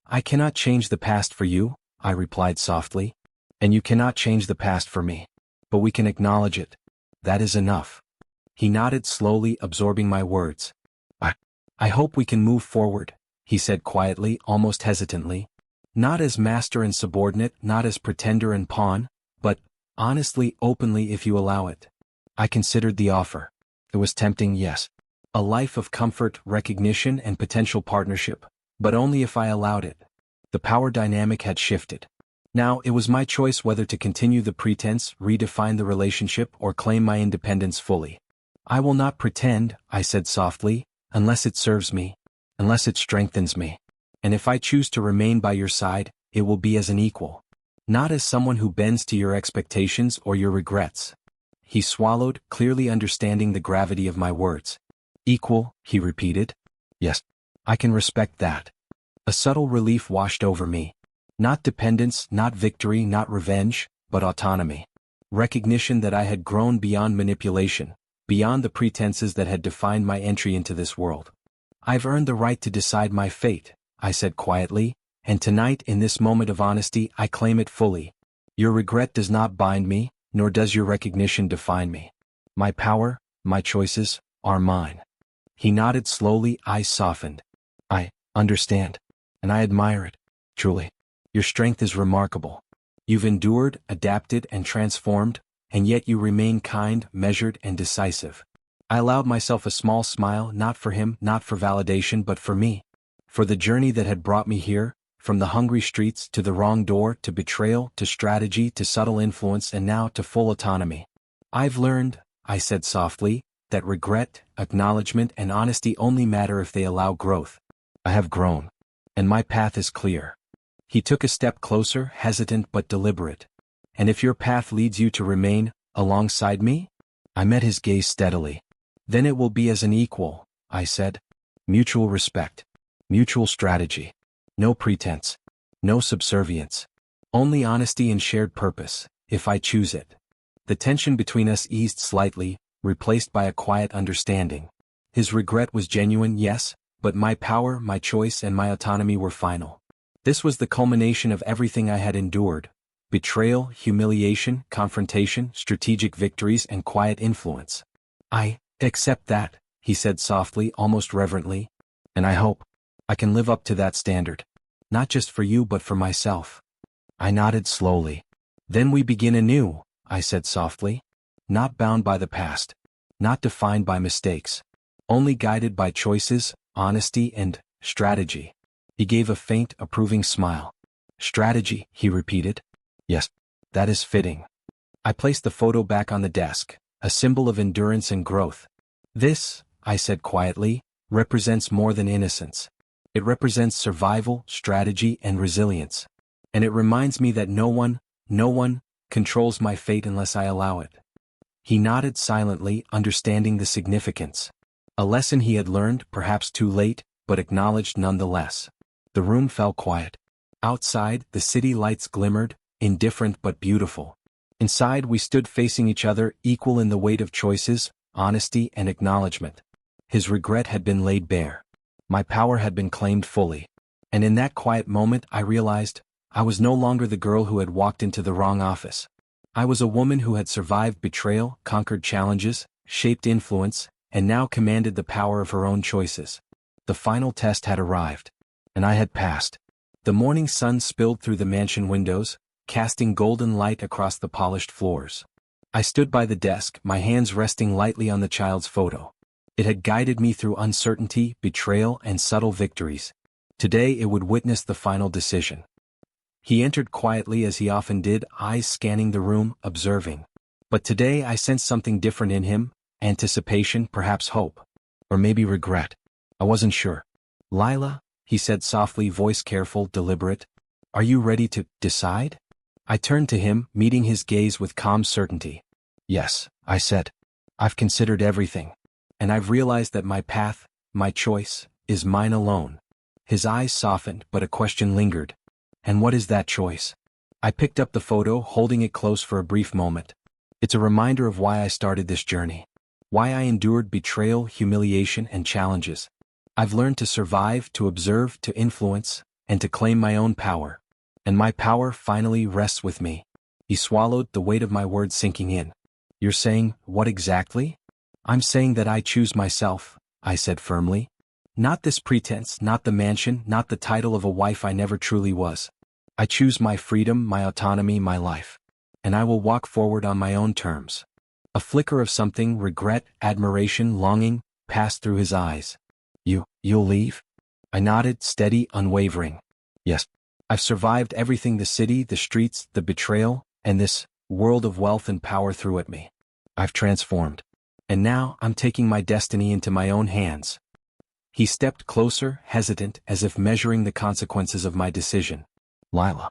I cannot change the past for you, I replied softly. And you cannot change the past for me. But we can acknowledge it. That is enough. He nodded slowly, absorbing my words. I hope we can move forward, he said quietly, almost hesitantly. Not as master and subordinate, not as pretender and pawn, but, honestly, openly if you allow it. I considered the offer. It was tempting, yes. A life of comfort, recognition, and potential partnership, but only if I allowed it. The power dynamic had shifted. Now it was my choice whether to continue the pretense, redefine the relationship, or claim my independence fully. I will not pretend, I said softly, unless it serves me, unless it strengthens me. And if I choose to remain by your side, it will be as an equal. Not as someone who bends to your expectations or your regrets. He swallowed, clearly understanding the gravity of my words. Equal, he repeated. Yes, I can respect that. A subtle relief washed over me. Not dependence, not victory, not revenge, but autonomy. Recognition that I had grown beyond manipulation, beyond the pretenses that had defined my entry into this world. I've earned the right to decide my fate, I said quietly, and tonight in this moment of honesty I claim it fully. Your regret does not bind me, nor does your recognition define me. My power, my choices, are mine. He nodded slowly, eyes softened. I understand, and I admire it, truly. Your strength is remarkable. You've endured, adapted, and transformed, and yet you remain kind, measured, and decisive. I allowed myself a small smile, not for him, not for validation, but for me. For the journey that had brought me here, from the hungry streets to the wrong door, to betrayal, to strategy, to subtle influence, and now to full autonomy. I've learned, I said softly, that regret, acknowledgement, and honesty only matter if they allow growth. I have grown. And my path is clear. He took a step closer, hesitant but deliberate. And if your path leads you to remain alongside me? I met his gaze steadily. Then it will be as an equal, I said. Mutual respect. Mutual strategy. No pretense. No subservience. Only honesty and shared purpose, if I choose it. The tension between us eased slightly, replaced by a quiet understanding. His regret was genuine, yes, but my power, my choice, and my autonomy were final. This was the culmination of everything I had endured. Betrayal, humiliation, confrontation, strategic victories, and quiet influence. I accept that, he said softly, almost reverently. And I hope I can live up to that standard. Not just for you but for myself. I nodded slowly. Then we begin anew, I said softly. Not bound by the past. Not defined by mistakes. Only guided by choices, honesty, and strategy. He gave a faint, approving smile. Strategy, he repeated. Yes. That is fitting. I placed the photo back on the desk, a symbol of endurance and growth. This, I said quietly, represents more than innocence. It represents survival, strategy, and resilience. And it reminds me that no one, controls my fate unless I allow it. He nodded silently, understanding the significance. A lesson he had learned, perhaps too late, but acknowledged nonetheless. The room fell quiet. Outside, the city lights glimmered, indifferent but beautiful. Inside, we stood facing each other, equal in the weight of choices, honesty, and acknowledgement. His regret had been laid bare. My power had been claimed fully. And in that quiet moment, I realized I was no longer the girl who had walked into the wrong office. I was a woman who had survived betrayal, conquered challenges, shaped influence, and now commanded the power of her own choices. The final test had arrived. And I had passed. The morning sun spilled through the mansion windows, casting golden light across the polished floors. I stood by the desk, my hands resting lightly on the child's photo. It had guided me through uncertainty, betrayal, and subtle victories. Today it would witness the final decision. He entered quietly as he often did, eyes scanning the room, observing. But today I sensed something different in him, anticipation, perhaps hope. Or maybe regret. I wasn't sure. "Lila," he said softly, voice careful, deliberate. "Are you ready to decide?" I turned to him, meeting his gaze with calm certainty. "Yes," I said. "I've considered everything. And I've realized that my path, my choice, is mine alone." His eyes softened, but a question lingered. "And what is that choice?" I picked up the photo, holding it close for a brief moment. "It's a reminder of why I started this journey. Why I endured betrayal, humiliation, and challenges. I've learned to survive, to observe, to influence, and to claim my own power. And my power finally rests with me." He swallowed, the weight of my words sinking in. "You're saying, what exactly?" "I'm saying that I choose myself," I said firmly. "Not this pretense, not the mansion, not the title of a wife I never truly was. I choose my freedom, my autonomy, my life. And I will walk forward on my own terms." A flicker of something, regret, admiration, longing, passed through his eyes. You'll leave?" I nodded, steady, unwavering. "Yes. I've survived everything the city, the streets, the betrayal, and this world of wealth and power threw at me. I've transformed. And now I'm taking my destiny into my own hands." He stepped closer, hesitant, as if measuring the consequences of my decision. "Lila."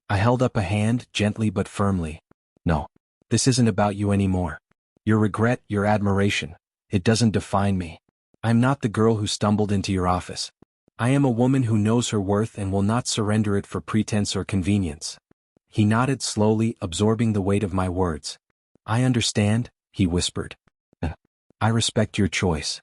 I held up a hand, gently but firmly. "No. This isn't about you anymore. Your regret, your admiration, it doesn't define me. I'm not the girl who stumbled into your office. I am a woman who knows her worth and will not surrender it for pretense or convenience." He nodded slowly, absorbing the weight of my words. "I understand," he whispered. "I respect your choice."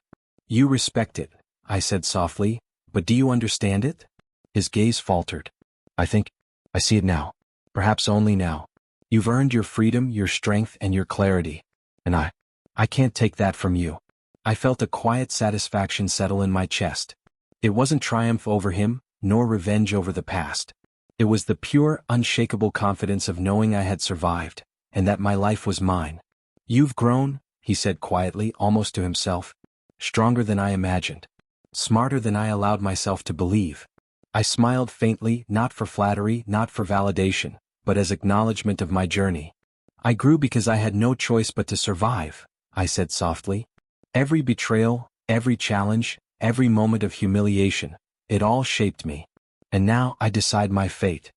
"You respect it," I said softly, "but do you understand it?" His gaze faltered. I see it now. Perhaps only now. You've earned your freedom, your strength, and your clarity. And I can't take that from you." I felt a quiet satisfaction settle in my chest. It wasn't triumph over him, nor revenge over the past. It was the pure, unshakable confidence of knowing I had survived, and that my life was mine. "You've grown," he said quietly, almost to himself. "Stronger than I imagined. Smarter than I allowed myself to believe." I smiled faintly, not for flattery, not for validation, but as acknowledgement of my journey. "I grew because I had no choice but to survive," I said softly. "Every betrayal, every challenge, every moment of humiliation, it all shaped me. And now I decide my fate."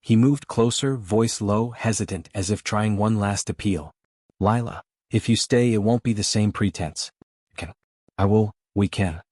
He moved closer, voice low, hesitant, as if trying one last appeal. "Lila, if you stay, it won't be the same pretense." We can."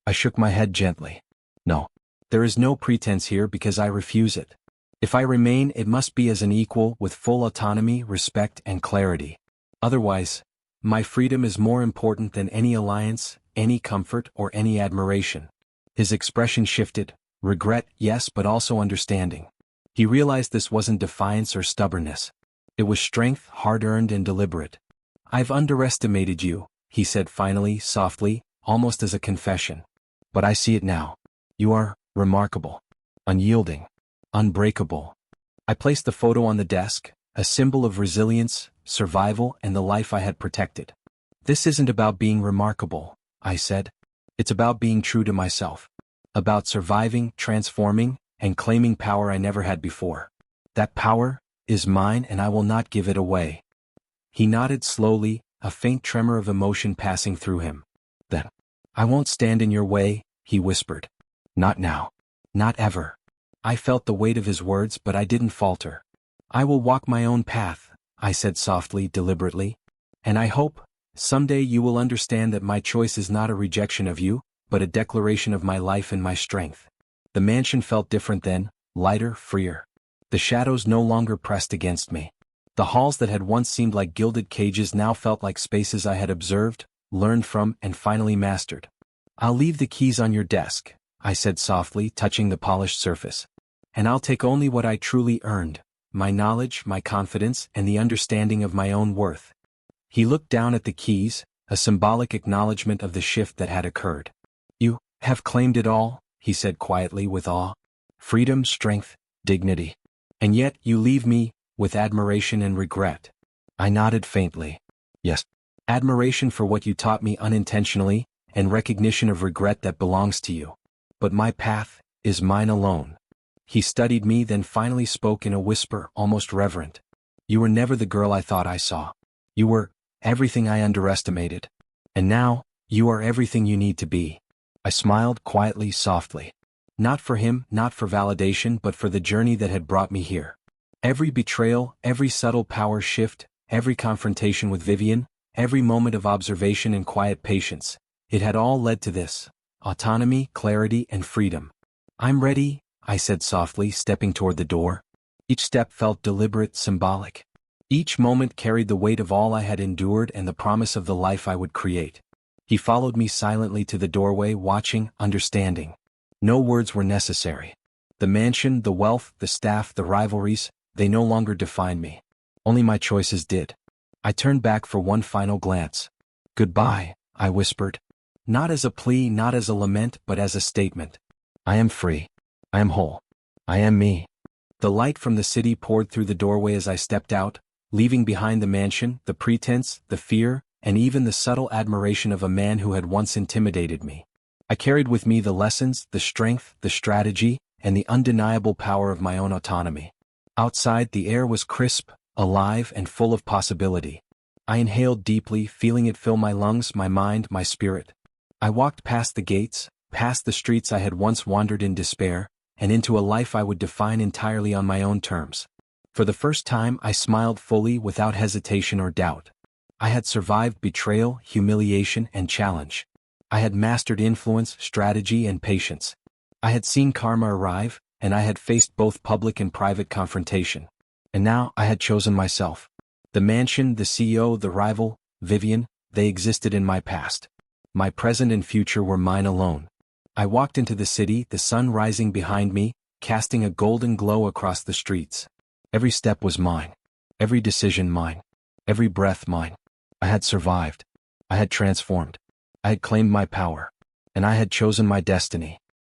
I shook my head gently. "No. There is no pretense here because I refuse it. If I remain, it must be as an equal, with full autonomy, respect, and clarity. Otherwise, my freedom is more important than any alliance, any comfort, or any admiration." His expression shifted. Regret, yes, but also understanding. He realized this wasn't defiance or stubbornness. It was strength, hard-earned and deliberate. "I've underestimated you," he said finally, softly, almost as a confession. "But I see it now. You are remarkable, unyielding, unbreakable." I placed the photo on the desk, a symbol of resilience, survival, and the life I had protected. "This isn't about being remarkable," I said. "It's about being true to myself. About surviving, transforming, and claiming power I never had before. That power, is mine and I will not give it away. He nodded slowly, a faint tremor of emotion passing through him. Then, I won't stand in your way, he whispered. Not now. Not ever. I felt the weight of his words, but I didn't falter. I will walk my own path, I said softly, deliberately. And I hope, someday you will understand that my choice is not a rejection of you, but a declaration of my life and my strength. The mansion felt different then, lighter, freer. The shadows no longer pressed against me. The halls that had once seemed like gilded cages now felt like spaces I had observed, learned from, and finally mastered. I'll leave the keys on your desk, I said softly, touching the polished surface. And I'll take only what I truly earned, my knowledge, my confidence, and the understanding of my own worth. He looked down at the keys, a symbolic acknowledgement of the shift that had occurred. You have claimed it all, he said quietly with awe. Freedom, strength, dignity. And yet you leave me, with admiration and regret. I nodded faintly. Yes. Admiration for what you taught me unintentionally, and recognition of regret that belongs to you. But my path is mine alone. He studied me, then finally spoke in a whisper, almost reverent. You were never the girl I thought I saw. You were everything I underestimated. And now, you are everything you need to be. I smiled quietly, softly. Not for him, not for validation, but for the journey that had brought me here. Every betrayal, every subtle power shift, every confrontation with Vivian, every moment of observation and quiet patience, it had all led to this: autonomy, clarity, and freedom. I'm ready, I said softly, stepping toward the door. Each step felt deliberate, symbolic. Each moment carried the weight of all I had endured and the promise of the life I would create. He followed me silently to the doorway, watching, understanding. No words were necessary. The mansion, the wealth, the staff, the rivalries, they no longer defined me. Only my choices did. I turned back for one final glance. Goodbye, I whispered. Not as a plea, not as a lament, but as a statement. I am free. I am whole. I am me. The light from the city poured through the doorway as I stepped out, leaving behind the mansion, the pretense, the fear, and even the subtle admiration of a man who had once intimidated me. I carried with me the lessons, the strength, the strategy, and the undeniable power of my own autonomy. Outside, the air was crisp, alive, and full of possibility. I inhaled deeply, feeling it fill my lungs, my mind, my spirit. I walked past the gates, past the streets I had once wandered in despair, and into a life I would define entirely on my own terms. For the first time, I smiled fully, without hesitation or doubt. I had survived betrayal, humiliation, and challenge. I had mastered influence, strategy, and patience. I had seen karma arrive, and I had faced both public and private confrontation. And now I had chosen myself. The mansion, the CEO, the rival, Vivian, they existed in my past. My present and future were mine alone. I walked into the city, the sun rising behind me, casting a golden glow across the streets. Every step was mine. Every decision mine. Every breath mine. I had survived. I had transformed. I had claimed my power. And I had chosen my destiny.